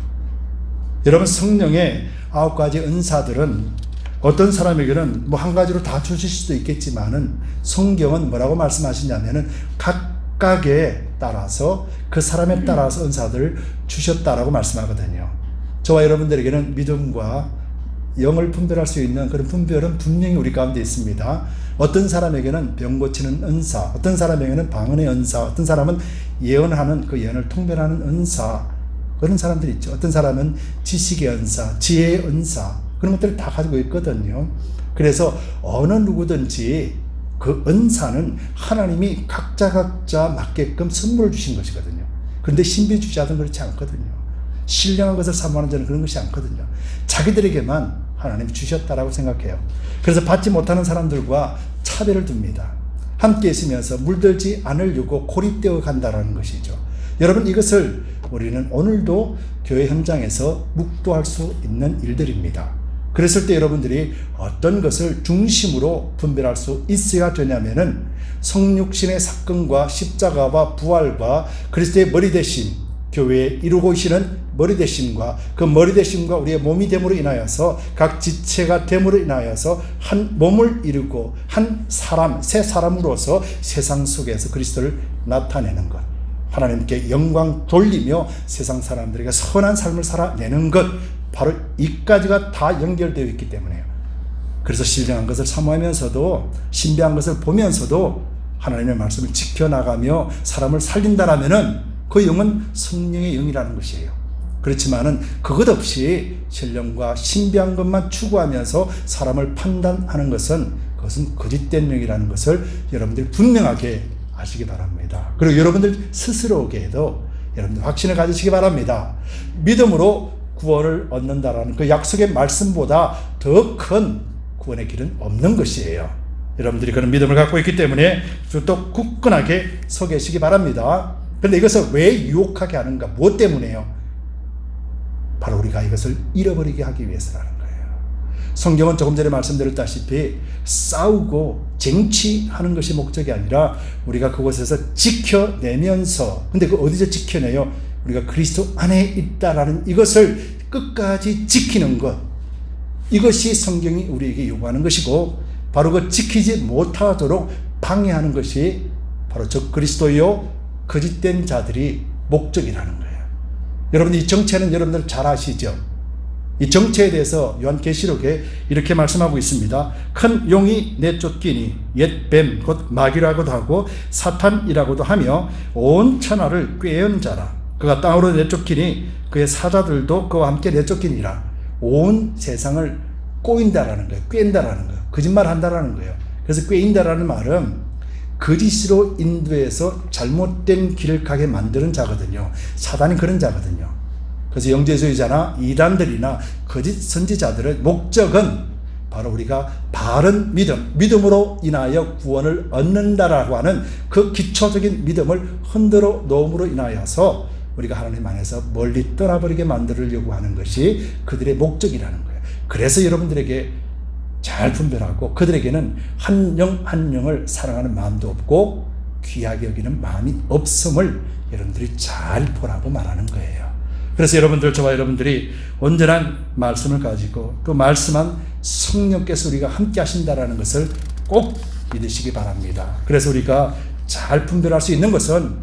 여러분, 성령의 9가지 은사들은 어떤 사람에게는 뭐 한 가지로 다 주실 수도 있겠지만은 성경은 뭐라고 말씀하시냐면은 각각에 따라서 그 사람에 따라서 은사들을 주셨다라고 말씀하거든요. 저와 여러분들에게는 믿음과 영을 분별할 수 있는 그런 분별은 분명히 우리 가운데 있습니다. 어떤 사람에게는 병 고치는 은사, 어떤 사람에게는 방언의 은사, 어떤 사람은 예언하는 그 예언을 통변하는 은사, 그런 사람들이 있죠. 어떤 사람은 지식의 은사, 지혜의 은사, 그런 것들을 다 가지고 있거든요. 그래서 어느 누구든지 그 은사는 하나님이 각자 맞게끔 선물을 주신 것이거든요. 그런데 신비주의자들은 그렇지 않거든요. 신령한 것을 사모하는 자는 그런 것이 않거든요. 자기들에게만 하나님이 주셨다라고 생각해요. 그래서 받지 못하는 사람들과 차별을 둡니다. 함께 있으면서 물들지 않으려고 고립되어 간다라는 것이죠. 여러분, 이것을 우리는 오늘도 교회 현장에서 묵도할 수 있는 일들입니다. 그랬을 때 여러분들이 어떤 것을 중심으로 분별할 수 있어야 되냐면은 성육신의 사건과 십자가와 부활과 그리스도의 머리 되심, 교회에 이루고 계시는 머리 되심과 그 머리 되심과 우리의 몸이 됨으로 인하여서 각 지체가 됨으로 인하여서 한 몸을 이루고 한 사람, 새 사람으로서 세상 속에서 그리스도를 나타내는 것, 하나님께 영광 돌리며 세상 사람들에게 선한 삶을 살아내는 것, 바로 이까지가 다 연결되어 있기 때문에요. 그래서 신령한 것을 사모하면서도 신비한 것을 보면서도 하나님의 말씀을 지켜나가며 사람을 살린다라면은 그 영은 성령의 영이라는 것이에요. 그렇지만은 그것 없이 신령과 신비한 것만 추구하면서 사람을 판단하는 것은 그것은 거짓된 영이라는 것을 여러분들이 분명하게 아시기 바랍니다. 그리고 여러분들 스스로에게도 여러분들 확신을 가지시기 바랍니다. 믿음으로 구원을 얻는다라는 그 약속의 말씀보다 더 큰 구원의 길은 없는 것이에요. 여러분들이 그런 믿음을 갖고 있기 때문에 또 굳건하게 서 계시기 바랍니다. 그런데 이것을 왜 유혹하게 하는가? 무엇 때문에요? 바로 우리가 이것을 잃어버리게 하기 위해서라는 거예요. 성경은 조금 전에 말씀드렸다시피 싸우고 쟁취하는 것이 목적이 아니라 우리가 그곳에서 지켜내면서, 근데 그 어디서 지켜내요? 우리가 그리스도 안에 있다라는 이것을 끝까지 지키는 것, 이것이 성경이 우리에게 요구하는 것이고, 바로 그 지키지 못하도록 방해하는 것이 바로 적 그리스도요 거짓된 자들이 목적이라는 거예요. 여러분, 이 정체는 여러분들 잘 아시죠? 이 정체에 대해서 요한계시록에 이렇게 말씀하고 있습니다. 큰 용이 내쫓기니 옛 뱀 곧 마귀라고도 하고 사탄이라고도 하며 온 천하를 꾀은 자라. 그가 땅으로 내쫓기니 그의 사자들도 그와 함께 내쫓기니라. 온 세상을 꼬인다라는 거예요. 꾀인다라는 거예요. 거짓말한다라는 거예요. 그래서 꾀인다라는 말은 거짓으로 인도해서 잘못된 길을 가게 만드는 자거든요. 사단이 그런 자거든요. 그래서 영재주의자나 이단들이나 거짓 선지자들의 목적은 바로 우리가 바른 믿음으로 인하여 구원을 얻는다라고 하는 그 기초적인 믿음을 흔들어 놓음으로 인하여서 우리가 하나님 안에서 멀리 떠나버리게 만들려고 하는 것이 그들의 목적이라는 거예요. 그래서 여러분들에게 잘 분별하고, 그들에게는 한 영 한 영을 사랑하는 마음도 없고 귀하게 여기는 마음이 없음을 여러분들이 잘 보라고 말하는 거예요. 그래서 여러분들, 저와 여러분들이 온전한 말씀을 가지고 또 말씀한 성령께서 우리가 함께 하신다라는 것을 꼭 믿으시기 바랍니다. 그래서 우리가 잘 분별할 수 있는 것은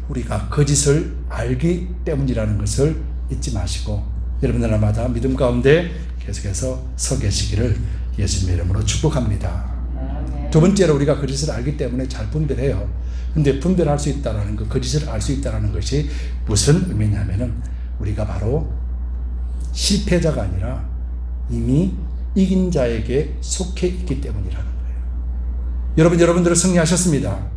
우리가 거짓을 알기 때문이라는 것을 잊지 마시고, 여러분들 날마다 믿음 가운데 계속해서 서 계시기를 예수님의 이름으로 축복합니다. 두 번째로, 우리가 거짓을 알기 때문에 잘 분별해요. 근데 분별할 수 있다는 것, 거짓을 알 수 있다는 것이 무슨 의미냐면은 우리가 바로 실패자가 아니라 이미 이긴 자에게 속해 있기 때문이라는 거예요. 여러분들은 승리하셨습니다.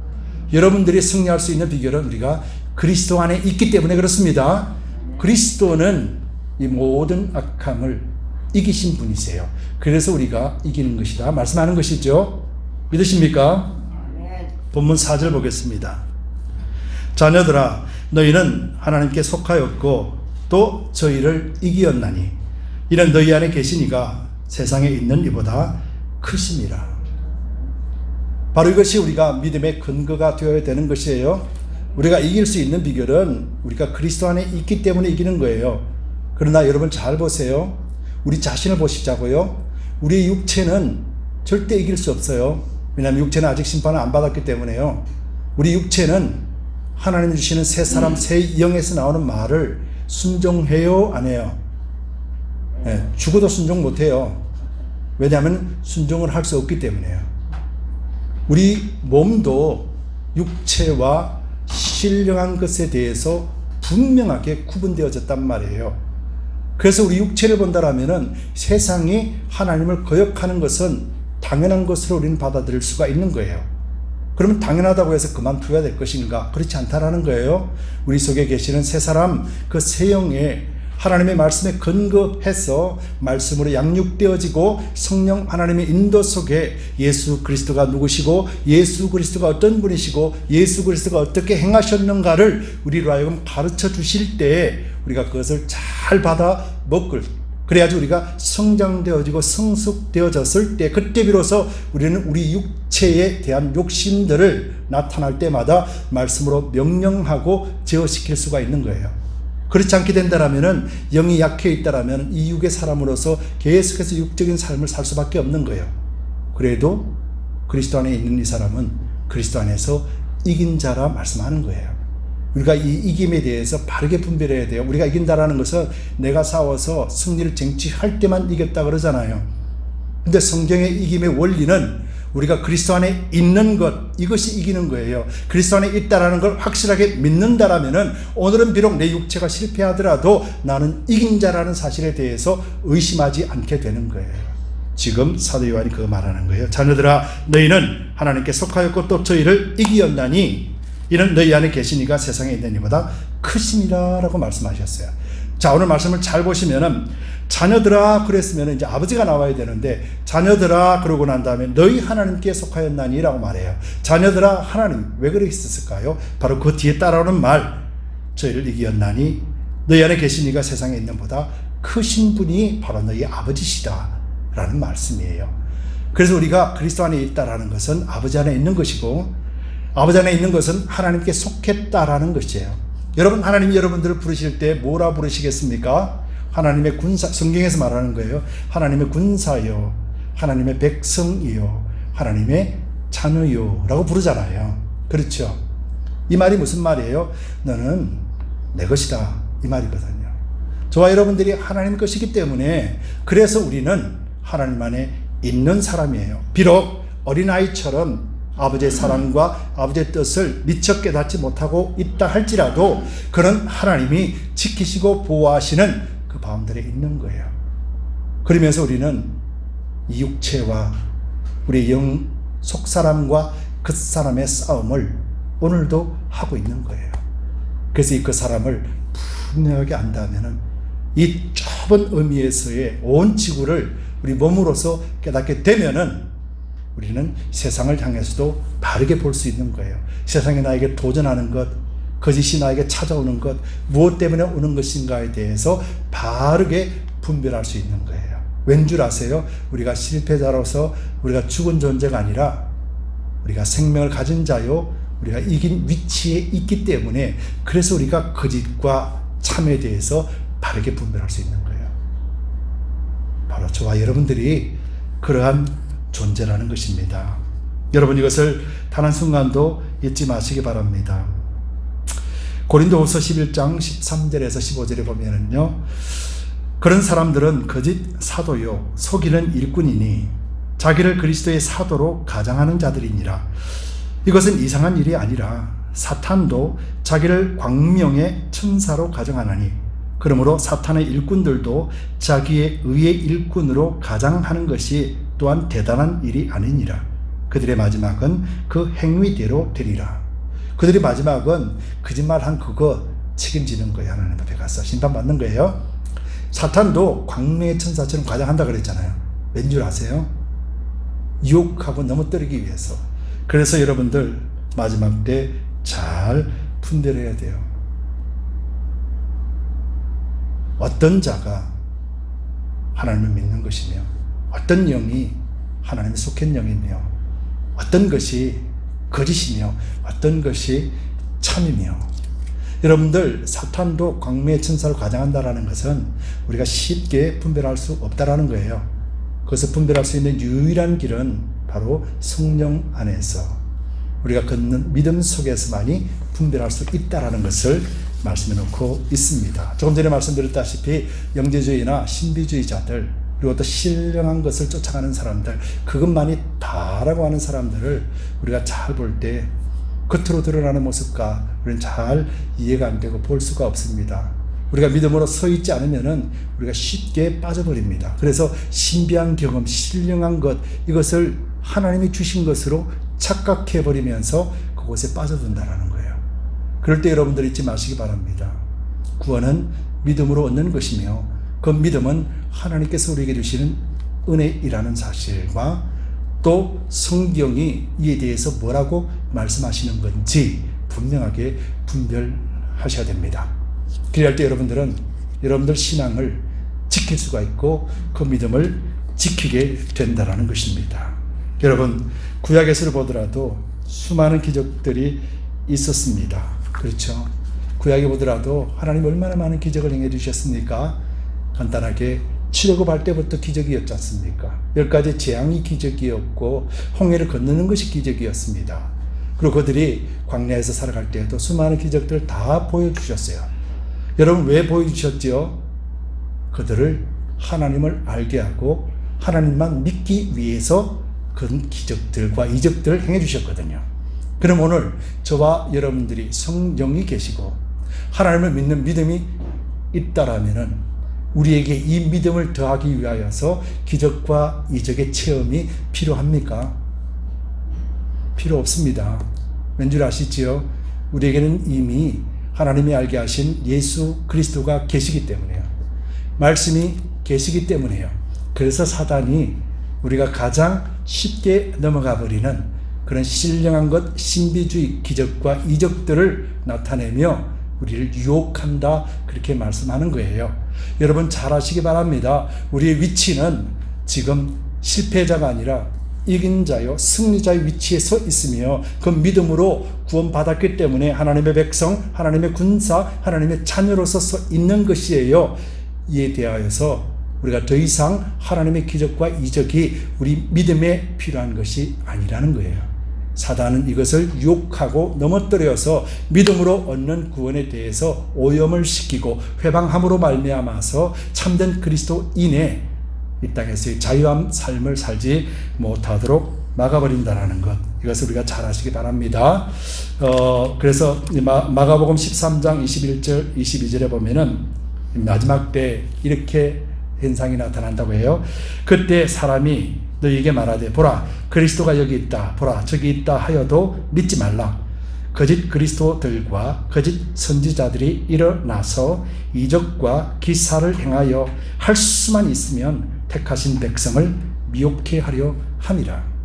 여러분들이 승리할 수 있는 비결은 우리가 그리스도 안에 있기 때문에 그렇습니다. 그리스도는 이 모든 악함을 이기신 분이세요. 그래서 우리가 이기는 것이다 말씀하는 것이죠. 믿으십니까? 본문 4절 보겠습니다. 자녀들아, 너희는 하나님께 속하였고 또 저희를 이기었나니 이는 너희 안에 계시니가 세상에 있는 이보다 크심이라. 바로 이것이 우리가 믿음의 근거가 되어야 되는 것이에요. 우리가 이길 수 있는 비결은 우리가 그리스도 안에 있기 때문에 이기는 거예요. 그러나 여러분 잘 보세요. 우리 자신을 보시자고요. 우리의 육체는 절대 이길 수 없어요. 왜냐하면 육체는 아직 심판을 안 받았기 때문에요. 우리 육체는 하나님 주시는 새 사람, 새 영에서 나오는 말을 순종해요, 안 해요? 네, 죽어도 순종 못 해요. 왜냐하면 순종을 할 수 없기 때문에요. 우리 몸도 육체와 신령한 것에 대해서 분명하게 구분되어졌단 말이에요. 그래서 우리 육체를 본다라면은 세상이 하나님을 거역하는 것은 당연한 것으로 우리는 받아들일 수가 있는 거예요. 그러면 당연하다고 해서 그만둬야 될 것인가? 그렇지 않다라는 거예요. 우리 속에 계시는 새 사람, 그 새 영에 하나님의 말씀에 근거해서 말씀으로 양육되어지고 성령 하나님의 인도 속에 예수 그리스도가 누구시고 예수 그리스도가 어떤 분이시고 예수 그리스도가 어떻게 행하셨는가를 우리로 하여금 가르쳐 주실 때 우리가 그것을 잘 받아 먹을, 그래야지 우리가 성장되어지고 성숙되어졌을 때 그때 비로소 우리는 우리 육체에 대한 욕심들을 나타날 때마다 말씀으로 명령하고 제어시킬 수가 있는 거예요. 그렇지 않게 된다라면은, 영이 약해 있다라면 이 육의 사람으로서 계속해서 육적인 삶을 살 수밖에 없는 거예요. 그래도 그리스도 안에 있는 이 사람은 그리스도 안에서 이긴 자라 말씀하는 거예요. 우리가 이 이김에 대해서 바르게 분별해야 돼요. 우리가 이긴다라는 것은 내가 싸워서 승리를 쟁취할 때만 이겼다 그러잖아요. 근데 성경의 이김의 원리는 우리가 그리스도 안에 있는 것, 이것이 이기는 거예요. 그리스도 안에 있다라는 걸 확실하게 믿는다라면은 오늘은 비록 내 육체가 실패하더라도 나는 이긴 자라는 사실에 대해서 의심하지 않게 되는 거예요. 지금 사도 요한이 그거 말하는 거예요. 자녀들아, 너희는 하나님께 속하였고 또 저희를 이기었나니 이는 너희 안에 계시니가 세상에 있는 이보다 크심이라 라고 말씀하셨어요. 자, 오늘 말씀을 잘 보시면은 자녀들아 그랬으면 이제 아버지가 나와야 되는데 자녀들아 그러고 난 다음에 너희 하나님께 속하였나니 라고 말해요. 자녀들아 하나님 왜 그랬었을까요? 바로 그 뒤에 따라오는 말, 저희를 이기었나니 너희 안에 계신 이가 세상에 있는 보다 크신 분이 바로 너희 아버지시다 라는 말씀이에요. 그래서 우리가 그리스도 안에 있다라는 것은 아버지 안에 있는 것이고, 아버지 안에 있는 것은 하나님께 속했다라는 것이에요. 여러분, 하나님이 여러분들을 부르실 때 뭐라 부르시겠습니까? 하나님의 군사, 성경에서 말하는 거예요. 하나님의 군사요, 하나님의 백성이요, 하나님의 자녀요 라고 부르잖아요. 그렇죠? 이 말이 무슨 말이에요? 너는 내 것이다 이 말이거든요. 저와 여러분들이 하나님 것이기 때문에 그래서 우리는 하나님 안에 있는 사람이에요. 비록 어린아이처럼 아버지의 사랑과 아버지의 뜻을 미처 깨닫지 못하고 있다 할지라도 그런 하나님이 지키시고 보호하시는 그 마음들에 있는 거예요. 그러면서 우리는 이 육체와 우리의 영 속사람과 겉사람의 싸움을 오늘도 하고 있는 거예요. 그래서 이 그 사람을 분명하게 안다면은 이 좁은 의미에서의 온 지구를 우리 몸으로서 깨닫게 되면은 우리는 세상을 향해서도 바르게 볼 수 있는 거예요. 세상이 나에게 도전하는 것, 거짓이 나에게 찾아오는 것, 무엇 때문에 오는 것인가에 대해서 바르게 분별할 수 있는 거예요. 왠 줄 아세요? 우리가 실패자로서 우리가 죽은 존재가 아니라 우리가 생명을 가진 자요, 우리가 이긴 위치에 있기 때문에 그래서 우리가 거짓과 참에 대해서 바르게 분별할 수 있는 거예요. 바로 저와 여러분들이 그러한 존재라는 것입니다. 여러분, 이것을 단 한순간도 잊지 마시기 바랍니다. 고린도후서 11장 13절에서 15절에 보면은요, 그런 사람들은 거짓 사도요 속이는 일꾼이니 자기를 그리스도의 사도로 가장하는 자들이니라. 이것은 이상한 일이 아니라 사탄도 자기를 광명의 천사로 가정하나니 그러므로 사탄의 일꾼들도 자기의 의의 일꾼으로 가장하는 것이 또한 대단한 일이 아니니라. 그들의 마지막은 그 행위대로 되리라. 그들의 마지막은 거짓말한 그거 책임지는 거예요. 하나님 앞에 가서 심판받는 거예요. 사탄도 광명의 천사처럼 가장한다 그랬잖아요. 왠 줄 아세요? 유혹하고 넘어뜨리기 위해서. 그래서 여러분들 마지막 때 잘 분별해야 돼요. 어떤 자가 하나님을 믿는 것이며 어떤 영이 하나님의 속한 영이며 어떤 것이 거짓이며 어떤 것이 참이며. 여러분들, 사탄도 광명의 천사를 가장한다라는 것은 우리가 쉽게 분별할 수 없다라는 거예요. 그것을 분별할 수 있는 유일한 길은 바로 성령 안에서 우리가 걷는 믿음 속에서만이 분별할 수 있다라는 것을 말씀해 놓고 있습니다. 조금 전에 말씀드렸다시피 영재주의나 신비주의자들, 그리고 또 신령한 것을 쫓아가는 사람들, 그것만이 다라고 하는 사람들을 우리가 잘 볼 때 겉으로 드러나는 모습과 우리는 잘 이해가 안 되고 볼 수가 없습니다. 우리가 믿음으로 서 있지 않으면은 우리가 쉽게 빠져버립니다. 그래서 신비한 경험, 신령한 것, 이것을 하나님이 주신 것으로 착각해 버리면서 그곳에 빠져든다라는 거예요. 그럴 때 여러분들 잊지 마시기 바랍니다. 구원은 믿음으로 얻는 것이며 그 믿음은 하나님께서 우리에게 주시는 은혜이라는 사실과 또 성경이 이에 대해서 뭐라고 말씀하시는 건지 분명하게 분별하셔야 됩니다. 그래야 할 때 여러분들은 여러분들 신앙을 지킬 수가 있고 그 믿음을 지키게 된다는 것입니다. 여러분, 구약에서를 보더라도 수많은 기적들이 있었습니다. 그렇죠? 구약에 보더라도 하나님 얼마나 많은 기적을 행해 주셨습니까? 간단하게 출애굽할 때부터 기적이었지 않습니까? 10가지 재앙이 기적이었고 홍해를 건너는 것이 기적이었습니다. 그리고 그들이 광야에서 살아갈 때에도 수많은 기적들을 다 보여주셨어요. 여러분, 왜 보여주셨죠? 그들을 하나님을 알게 하고 하나님만 믿기 위해서 그런 기적들과 이적들을 행해 주셨거든요. 그럼 오늘 저와 여러분들이 성령이 계시고 하나님을 믿는 믿음이 있다라면은 우리에게 이 믿음을 더하기 위하여서 기적과 이적의 체험이 필요합니까? 필요 없습니다. 왠 줄 아시지요? 우리에게는 이미 하나님이 알게 하신 예수 그리스도가 계시기 때문에요. 말씀이 계시기 때문에요. 그래서 사단이 우리가 가장 쉽게 넘어가 버리는 그런 신령한 것, 신비주의 기적과 이적들을 나타내며 우리를 유혹한다, 그렇게 말씀하는 거예요. 여러분 잘 아시기 바랍니다. 우리의 위치는 지금 실패자가 아니라 이긴 자요, 승리자의 위치에 서 있으며 그 믿음으로 구원받았기 때문에 하나님의 백성, 하나님의 군사, 하나님의 자녀로서 서 있는 것이에요. 이에 대하여서 우리가 더 이상 하나님의 기적과 이적이 우리 믿음에 필요한 것이 아니라는 거예요. 사단은 이것을 유혹하고 넘어뜨려서 믿음으로 얻는 구원에 대해서 오염을 시키고 회방함으로 말미암아서 참된 그리스도인의 이 땅에서의 자유한 삶을 살지 못하도록 막아버린다라는 것, 이것을 우리가 잘 아시기 바랍니다. 그래서 마가복음 13장 21절 22절에 보면은 마지막 때 이렇게 현상이 나타난다고 해요. 그때 사람이 너희에게 말하되 보라 그리스도가 여기 있다, 보라 저기 있다 하여도 믿지 말라. 거짓 그리스도들과 거짓 선지자들이 일어나서 이적과 기사를 행하여 할 수만 있으면 택하신 백성을 미혹해 하려 함이라.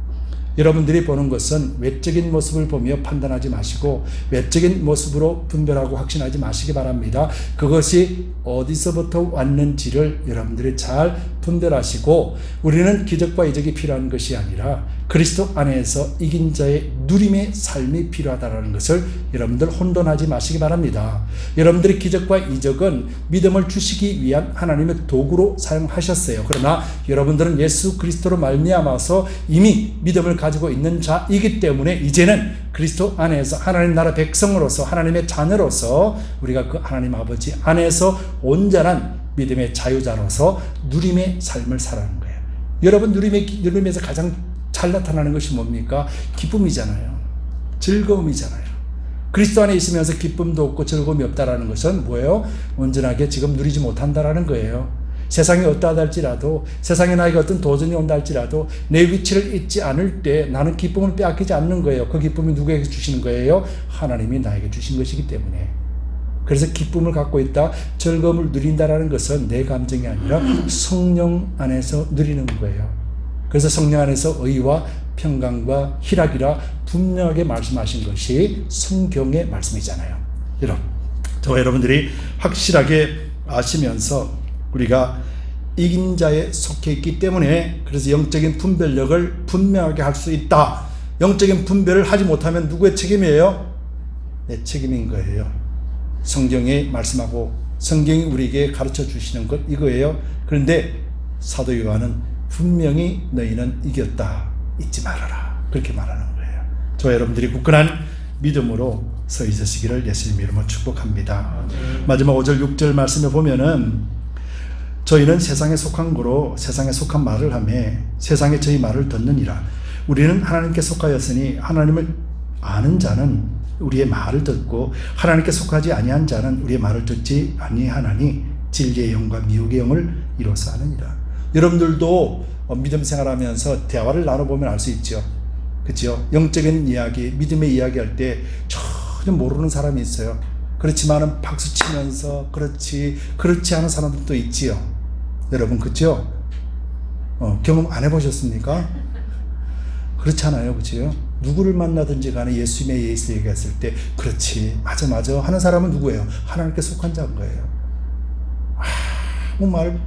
여러분들이 보는 것은 외적인 모습을 보며 판단하지 마시고 외적인 모습으로 분별하고 확신하지 마시기 바랍니다. 그것이 어디서부터 왔는지를 여러분들이 잘 분별하시고, 우리는 기적과 이적이 필요한 것이 아니라 그리스도 안에서 이긴 자의 누림의 삶이 필요하다는 것을 여러분들 혼돈하지 마시기 바랍니다. 여러분들이 기적과 이적은 믿음을 주시기 위한 하나님의 도구로 사용하셨어요. 그러나 여러분들은 예수 그리스도로 말미암아서 이미 믿음을 가지고 있는 자이기 때문에 이제는 그리스도 안에서 하나님 나라 백성으로서 하나님의 자녀로서 우리가 그 하나님 아버지 안에서 온전한 믿음의 자유자로서 누림의 삶을 살아가는 거예요. 여러분 누림에서 가장 잘 나타나는 것이 뭡니까? 기쁨이잖아요. 즐거움이잖아요. 그리스도 안에 있으면서 기쁨도 없고 즐거움이 없다라는 것은 뭐예요? 온전하게 지금 누리지 못한다라는 거예요. 세상이 어떠하다 할지라도, 세상에 나에게 어떤 도전이 온다 할지라도 내 위치를 잊지 않을 때 나는 기쁨을 빼앗기지 않는 거예요. 그 기쁨이 누구에게 주시는 거예요? 하나님이 나에게 주신 것이기 때문에. 그래서 기쁨을 갖고 있다, 즐거움을 누린다라는 것은 내 감정이 아니라 성령 안에서 누리는 거예요. 그래서 성령 안에서 의와 평강과 희락이라 분명하게 말씀하신 것이 성경의 말씀이잖아요. 여러분, 저와 여러분들이 확실하게 아시면서 우리가 이긴 자에 속해 있기 때문에, 그래서 영적인 분별력을 분명하게 할 수 있다. 영적인 분별을 하지 못하면 누구의 책임이에요? 내 책임인 거예요. 성경에 말씀하고 성경이 우리에게 가르쳐 주시는 것 이거예요. 그런데 사도 요한은 분명히 너희는 이겼다, 잊지 말아라, 그렇게 말하는 거예요. 저와 여러분들이 굳건한 믿음으로 서 있으시기를 예수님 이름으로 축복합니다. 마지막 5절 6절 말씀에 보면은 저희는 세상에 속한 거로 세상에 속한 말을 하며 세상에 저희 말을 듣느니라. 우리는 하나님께 속하였으니 하나님을 아는 자는 우리의 말을 듣고 하나님께 속하지 아니한 자는 우리의 말을 듣지 아니하나니 진리의 영과 미혹의 영을 이로써 아느니라. 여러분들도 믿음 생활하면서 대화를 나눠보면 알 수 있죠. 그렇죠? 영적인 이야기, 믿음의 이야기할 때 전혀 모르는 사람이 있어요. 그렇지만은 박수 치면서 그렇지 않은 사람들도 있지요. 여러분, 그렇죠? 경험 안 해보셨습니까? 그렇잖아요, 그렇죠? 누구를 만나든지 간에 예수님의 예수 얘기했을 때 그렇지, 맞아 하는 사람은 누구예요? 하나님께 속한 자인 거예요.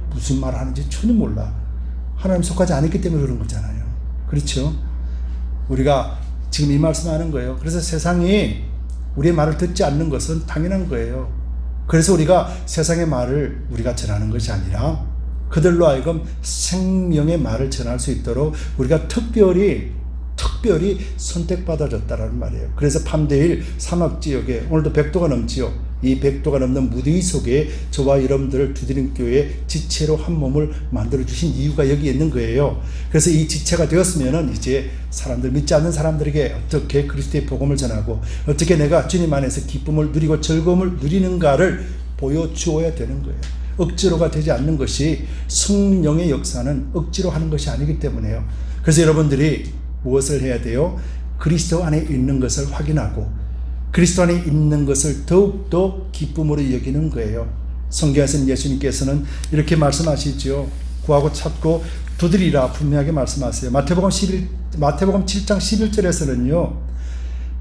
무슨 말 하는지 전혀 몰라. 하나님 속하지 않았기 때문에 그런 거잖아요. 그렇죠? 우리가 지금 이 말씀하는 거예요. 그래서 세상이 우리의 말을 듣지 않는 것은 당연한 거예요. 그래서 우리가 세상의 말을 우리가 전하는 것이 아니라 그들로 하여금 생명의 말을 전할 수 있도록 우리가 특별히 선택받아졌다라는 말이에요. 그래서 밤대일 사막 지역에 오늘도 100도가 넘지요. 이 100도가 넘는 무더위 속에 저와 여러분들을 두드림교회 지체로 한 몸을 만들어주신 이유가 여기 있는 거예요. 그래서 이 지체가 되었으면은 이제 사람들, 믿지 않는 사람들에게 어떻게 그리스도의 복음을 전하고 어떻게 내가 주님 안에서 기쁨을 누리고 즐거움을 누리는가를 보여주어야 되는 거예요. 억지로가 되지 않는 것이, 성령의 역사는 억지로 하는 것이 아니기 때문에요. 그래서 여러분들이 무엇을 해야 돼요? 그리스도 안에 있는 것을 확인하고 그리스도 안에 있는 것을 더욱더 기쁨으로 여기는 거예요. 성경에서는 예수님께서는 이렇게 말씀하시죠. 구하고 찾고 두드리라 분명하게 말씀하세요. 마태복음 7장 11절에서는요.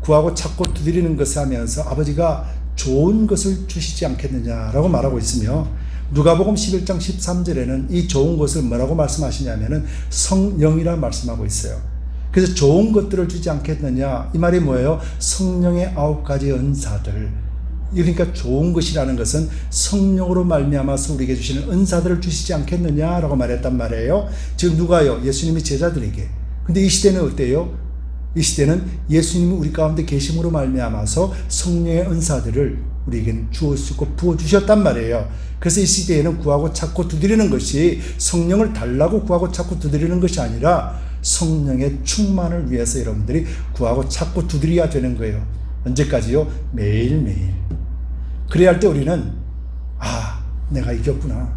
구하고 찾고 두드리는 것을 하면서 아버지가 좋은 것을 주시지 않겠느냐라고 말하고 있으며, 누가복음 11장 13절에는 이 좋은 것을 뭐라고 말씀하시냐면은 성령이라 말씀하고 있어요. 그래서 좋은 것들을 주지 않겠느냐, 이 말이 뭐예요? 성령의 9가지 은사들. 그러니까 좋은 것이라는 것은 성령으로 말미암아서 우리에게 주시는 은사들을 주시지 않겠느냐라고 말했단 말이에요. 지금 누가요? 예수님이 제자들에게. 근데 이 시대는 어때요? 이 시대는 예수님이 우리 가운데 계심으로 말미암아서 성령의 은사들을 우리에게는 주었고 부어주셨단 말이에요. 그래서 이 시대에는 구하고 찾고 두드리는 것이 성령을 달라고 구하고 찾고 두드리는 것이 아니라 성령의 충만을 위해서 여러분들이 구하고 찾고 두드려야 되는 거예요. 언제까지요? 매일매일. 그래야 할 때 우리는 내가 이겼구나,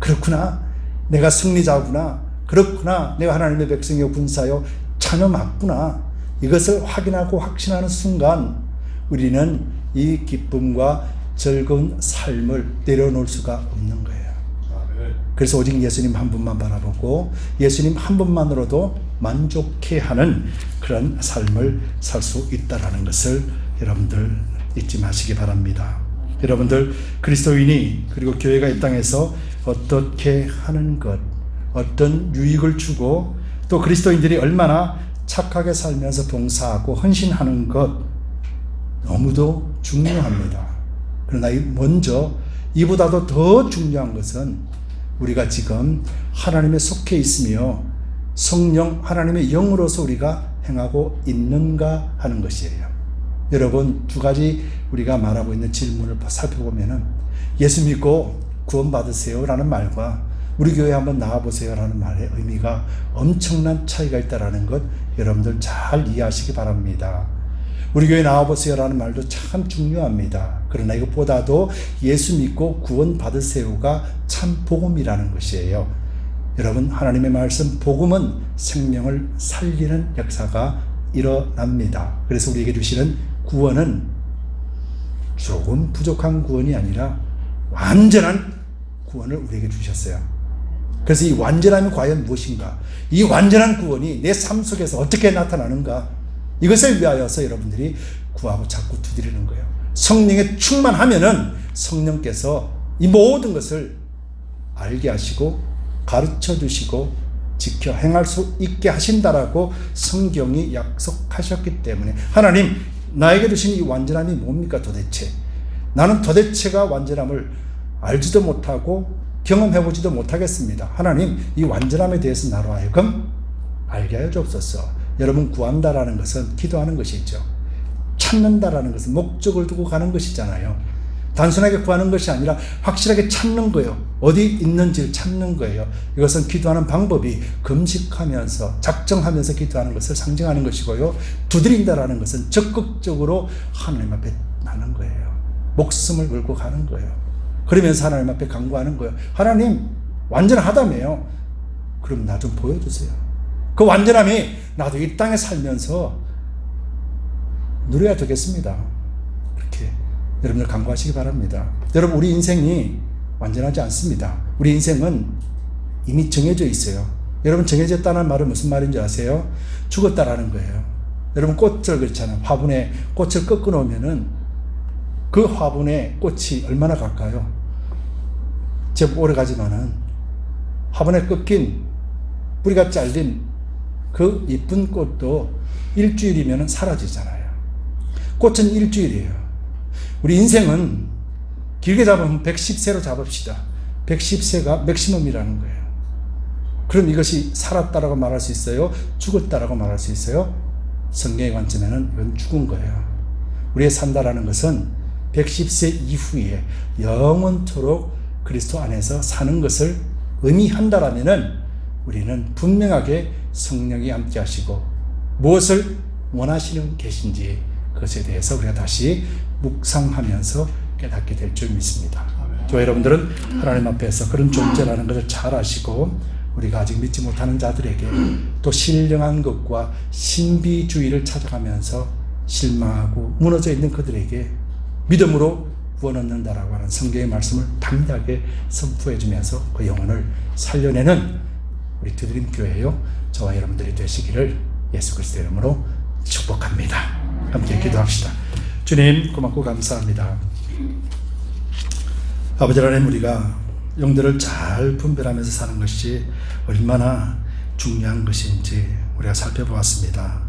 그렇구나, 내가 승리자구나, 그렇구나, 내가 하나님의 백성이요 군사요 자녀 맞구나, 이것을 확인하고 확신하는 순간 우리는 이 기쁨과 즐거운 삶을 내려놓을 수가 없는 거예요. 그래서 오직 예수님 한 분만 바라보고 예수님 한 분만으로도 만족해하는 그런 삶을 살 수 있다는 것을 여러분들 잊지 마시기 바랍니다. 여러분들, 그리스도인이 그리고 교회가 이 땅에서 어떻게 하는 것, 어떤 유익을 주고 또 그리스도인들이 얼마나 착하게 살면서 봉사하고 헌신하는 것 너무도 중요합니다. 그러나 먼저 이보다도 더 중요한 것은 우리가 지금 하나님에 속해 있으며 성령 하나님의 영으로서 우리가 행하고 있는가 하는 것이에요. 여러분, 두 가지 우리가 말하고 있는 질문을 살펴보면은 예수 믿고 구원받으세요 라는 말과 우리 교회 한번 나와보세요 라는 말의 의미가 엄청난 차이가 있다는 것 여러분들 잘 이해하시기 바랍니다. 우리 교회 나와보세요 라는 말도 참 중요합니다. 그러나 이것보다도 예수 믿고 구원받으세요가 참 복음이라는 것이에요. 여러분, 하나님의 말씀 복음은 생명을 살리는 역사가 일어납니다. 그래서 우리에게 주시는 구원은 조금 부족한 구원이 아니라 완전한 구원을 우리에게 주셨어요. 그래서 이 완전함이 과연 무엇인가? 이 완전한 구원이 내 삶 속에서 어떻게 나타나는가? 이것을 위하여서 여러분들이 구하고 찾고 두드리는 거예요. 성령에 충만하면은 성령께서 이 모든 것을 알게 하시고 가르쳐 주시고 지켜 행할 수 있게 하신다라고 성경이 약속하셨기 때문에, 하나님 나에게 주신 이 완전함이 뭡니까 도대체? 나는 도대체가 완전함을 알지도 못하고 경험해보지도 못하겠습니다. 하나님, 이 완전함에 대해서 나로 하여금 알게 하여 주옵소서. 여러분, 구한다라는 것은 기도하는 것이죠. 찾는다라는 것은 목적을 두고 가는 것이잖아요. 단순하게 구하는 것이 아니라 확실하게 찾는 거예요. 어디 있는지를 찾는 거예요. 이것은 기도하는 방법이 금식하면서 작정하면서 기도하는 것을 상징하는 것이고요. 두드린다라는 것은 적극적으로 하나님 앞에 나는 거예요. 목숨을 걸고 가는 거예요. 그러면서 하나님 앞에 간구하는 거예요. 하나님, 완전하다며요. 그럼 나 좀 보여주세요. 그 완전함이 나도 이 땅에 살면서 누려야 되겠습니다. 그렇게 여러분들 간구하시기 바랍니다. 여러분, 우리 인생이 완전하지 않습니다. 우리 인생은 이미 정해져 있어요. 여러분, 정해졌다는 말은 무슨 말인지 아세요? 죽었다라는 거예요. 여러분, 꽃을 그렇잖아요. 화분에 꽃을 꺾어 놓으면은 그 화분에 꽃이 얼마나 갈까요? 제법 오래 가지만은 화분에 꺾인 뿌리가 잘린 그 이쁜 꽃도 일주일이면 사라지잖아요. 꽃은 일주일이에요. 우리 인생은 길게 잡으면 110세로 잡읍시다. 110세가 맥시멈이라는 거예요. 그럼 이것이 살았다라고 말할 수 있어요? 죽었다라고 말할 수 있어요? 성경의 관점에는 이건 죽은 거예요. 우리의 산다라는 것은 110세 이후에 영원토록 그리스도 안에서 사는 것을 의미한다라면은 우리는 분명하게 성령이 함께 하시고 무엇을 원하시는 계신지 그것에 대해서 우리가 다시 묵상하면서 깨닫게 될 줄 믿습니다. 저 여러분들은 하나님 앞에서 그런 존재라는 것을 잘 아시고 우리가 아직 믿지 못하는 자들에게 또 신령한 것과 신비주의를 찾아가면서 실망하고 무너져 있는 그들에게 믿음으로 구원 얻는다라고 하는 성경의 말씀을 당당하게 선포해 주면서 그 영혼을 살려내는 우리 두드림 교회요 저와 여러분들이 되시기를 예수 그리스도의 이름으로 축복합니다. 함께 기도합시다. 주님 고맙고 감사합니다. 아버지 하나님, 우리가 영들을 잘 분별하면서 사는 것이 얼마나 중요한 것인지 우리가 살펴보았습니다.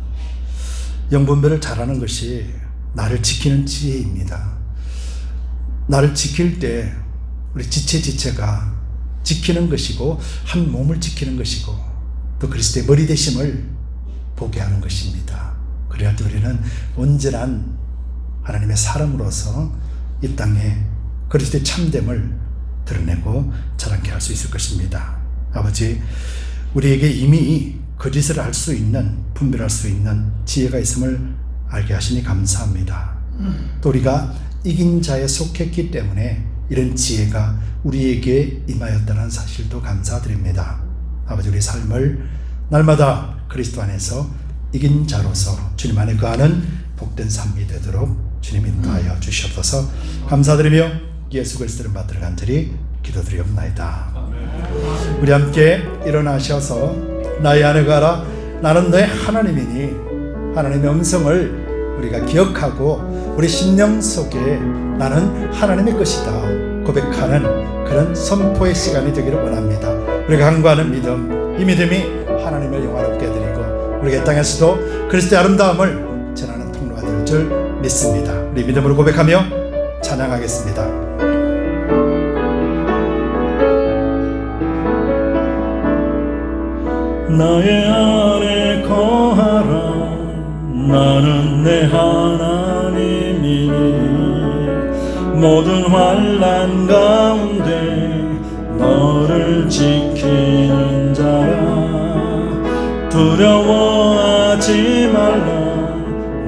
영 분별을 잘하는 것이 나를 지키는 지혜입니다. 나를 지킬 때 우리 지체가 지키는 것이고 한 몸을 지키는 것이고 또 그리스도의 머리 되심을 보게 하는 것입니다. 그래야 우리는 온전한 하나님의 사람으로서 이 땅에 그리스도의 참됨을 드러내고 자랑케 할 수 있을 것입니다. 아버지, 우리에게 이미 거짓을 알 수 있는, 분별할 수 있는 지혜가 있음을 알게 하시니 감사합니다. 또 우리가 이긴 자에 속했기 때문에 이런 지혜가 우리에게 임하였다는 사실도 감사드립니다. 아버지, 우리 삶을 날마다 그리스도 안에서 이긴 자로서 주님 안에 거하는 복된 삶이 되도록 주님 인도하여 주시옵소서. 감사드리며 예수 그리스도를 받들어 간절히 기도드리옵나이다. 우리 함께 일어나셔서 나의 안에 가라, 나는 너의 하나님이니 하나님의 음성을 우리가 기억하고 우리 심령 속에 나는 하나님의 것이다 고백하는 그런 선포의 시간이 되기를 원합니다. 우리가 간구하는 믿음, 이 믿음이 하나님을 영화롭게 드리고 우리가 이 땅에서도 그리스도의 아름다움을 전하는 통로가 될 줄 믿습니다. 우리 믿음으로 고백하며 찬양하겠습니다.
나의 안에 거하라, 나는 내 하나님이니 모든 환난 가운데 너를 지키는 자라. 두려워하지 말라,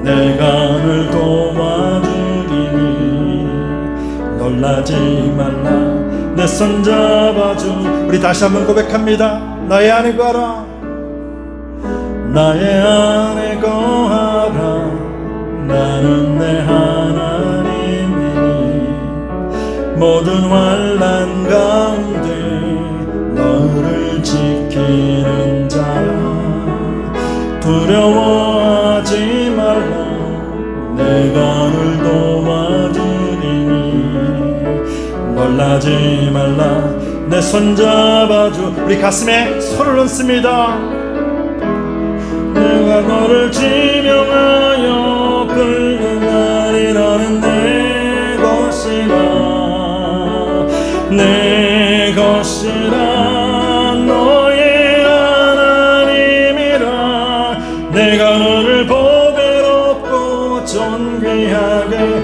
내가 늘 도와주리니 놀라지 말라, 내 손 잡아주.
우리 다시 한번 고백합니다. 나의 안에 거하라,
나의 안에 거하라, 나는 내 하나님이니 모든 환난 가운데 너를 지키는 자라. 두려워하지 말라, 내가 늘 도와주리니 놀라지 말라, 내 손 잡아주.
우리 가슴에 손을 얹습니다.
내가 너를 지명하여 부르나니 너는 내 것이라, 내 것이라, 너의 하나님이라. 내가 너를 보배롭고 존귀하게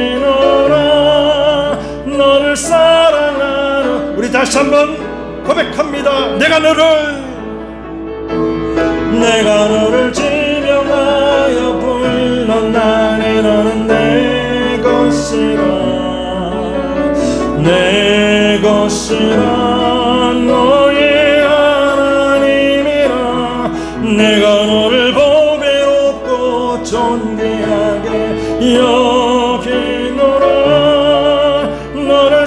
여기노라, 너를 사랑하는.
우리 다시 한번 고백합니다. 내가 너를 지명하여 불렀나니 너는 내 것이라, 내 것이라, 너의 하나님이라. 내가 너를 보배롭고 존귀하게 여기노라, 너를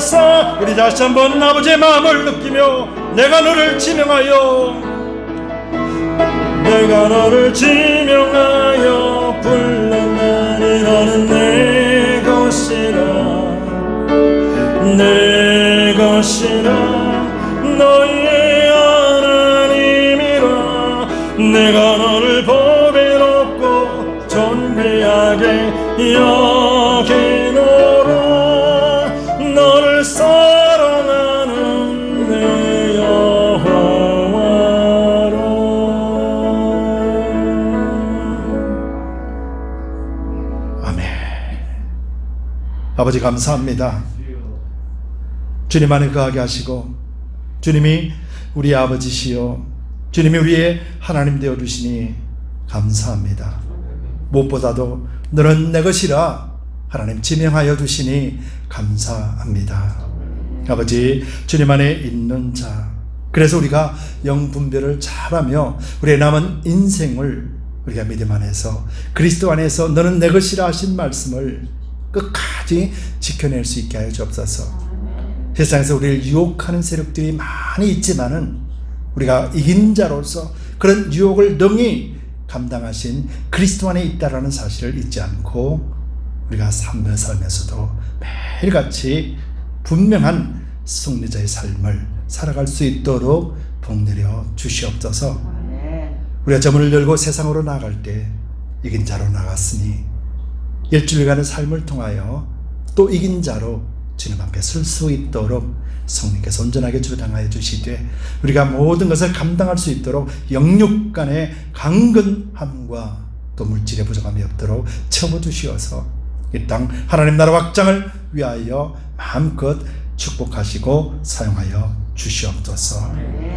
우리 다시 한번 아버지의 마음을 느끼며 내가 너를 지명하여,
내가 너를 지명하여 불렀나니 너는 내 것이라, 내 것이라, 너의 하나님이라. 내가 너를 보배롭고 존귀하게 여기노라, 너를 사랑하는 내 여호와로.
아멘. 아버지 감사합니다. 주님 안에 거하게 하시고 주님이 우리의 아버지시요 주님이 우리의 하나님 되어주시니 감사합니다. 무엇보다도 너는 내 것이라 하나님 지명하여 주시니 감사합니다. 아버지, 주님 안에 있는 자, 그래서 우리가 영분별을 잘하며 우리의 남은 인생을 우리가 믿음 안에서 그리스도 안에서 너는 내 것이라 하신 말씀을 끝까지 지켜낼 수 있게 하여 주옵소서. 세상에서 우리를 유혹하는 세력들이 많이 있지만은 우리가 이긴 자로서 그런 유혹을 능히 감당하신 그리스도 안에 있다라는 사실을 잊지 않고 우리가 삶에서도 매일같이 분명한 승리자의 삶을 살아갈 수 있도록 복내려 주시옵소서. 우리가 저 문을 열고 세상으로 나갈 때 이긴 자로 나갔으니 일주일간의 삶을 통하여 또 이긴 자로 주님 앞에 설 수 있도록 성령께서 온전하게 주장하여 주시되 우리가 모든 것을 감당할 수 있도록 영육 간의 강건함과 또 물질의 부족함이 없도록 채워주시어서 이 땅 하나님 나라 확장을 위하여 마음껏 축복하시고 사용하여 주시옵소서.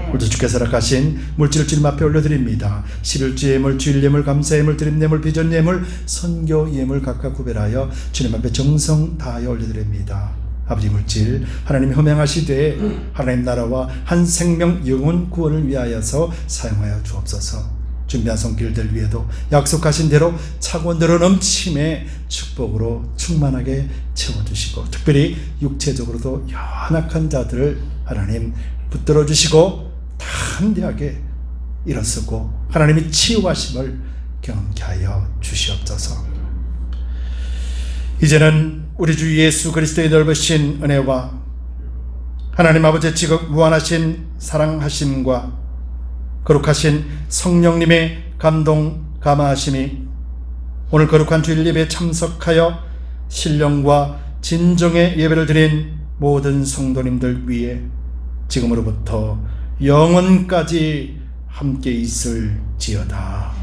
오늘도 주께서 허락하신 물질을 주님 앞에 올려드립니다. 11주 예물, 주일 예물, 감사 예물, 드림 예물, 비전 예물, 선교 예물 각각 구별하여 주님 앞에 정성 다하여 올려드립니다. 아버지 물질 하나님이 허명하시되 하나님 나라와 한 생명 영혼 구원을 위하여서 사용하여 주옵소서. 준비한 손길들 위에도 약속하신 대로 차고 늘어 넘침의 축복으로 충만하게 채워주시고 특별히 육체적으로도 연약한 자들을 하나님 붙들어 주시고 담대하게 일어서고 하나님이 치유하심을 경험케 하여 주시옵소서. 이제는 우리 주 예수 그리스도의 넓으신 은혜와 하나님 아버지의 지극 무한하신 사랑하심과 거룩하신 성령님의 감동 감화하심이 오늘 거룩한 주일 예배에 참석하여 신령과 진정의 예배를 드린 모든 성도님들 위해 지금으로부터 영원까지 함께 있을지어다.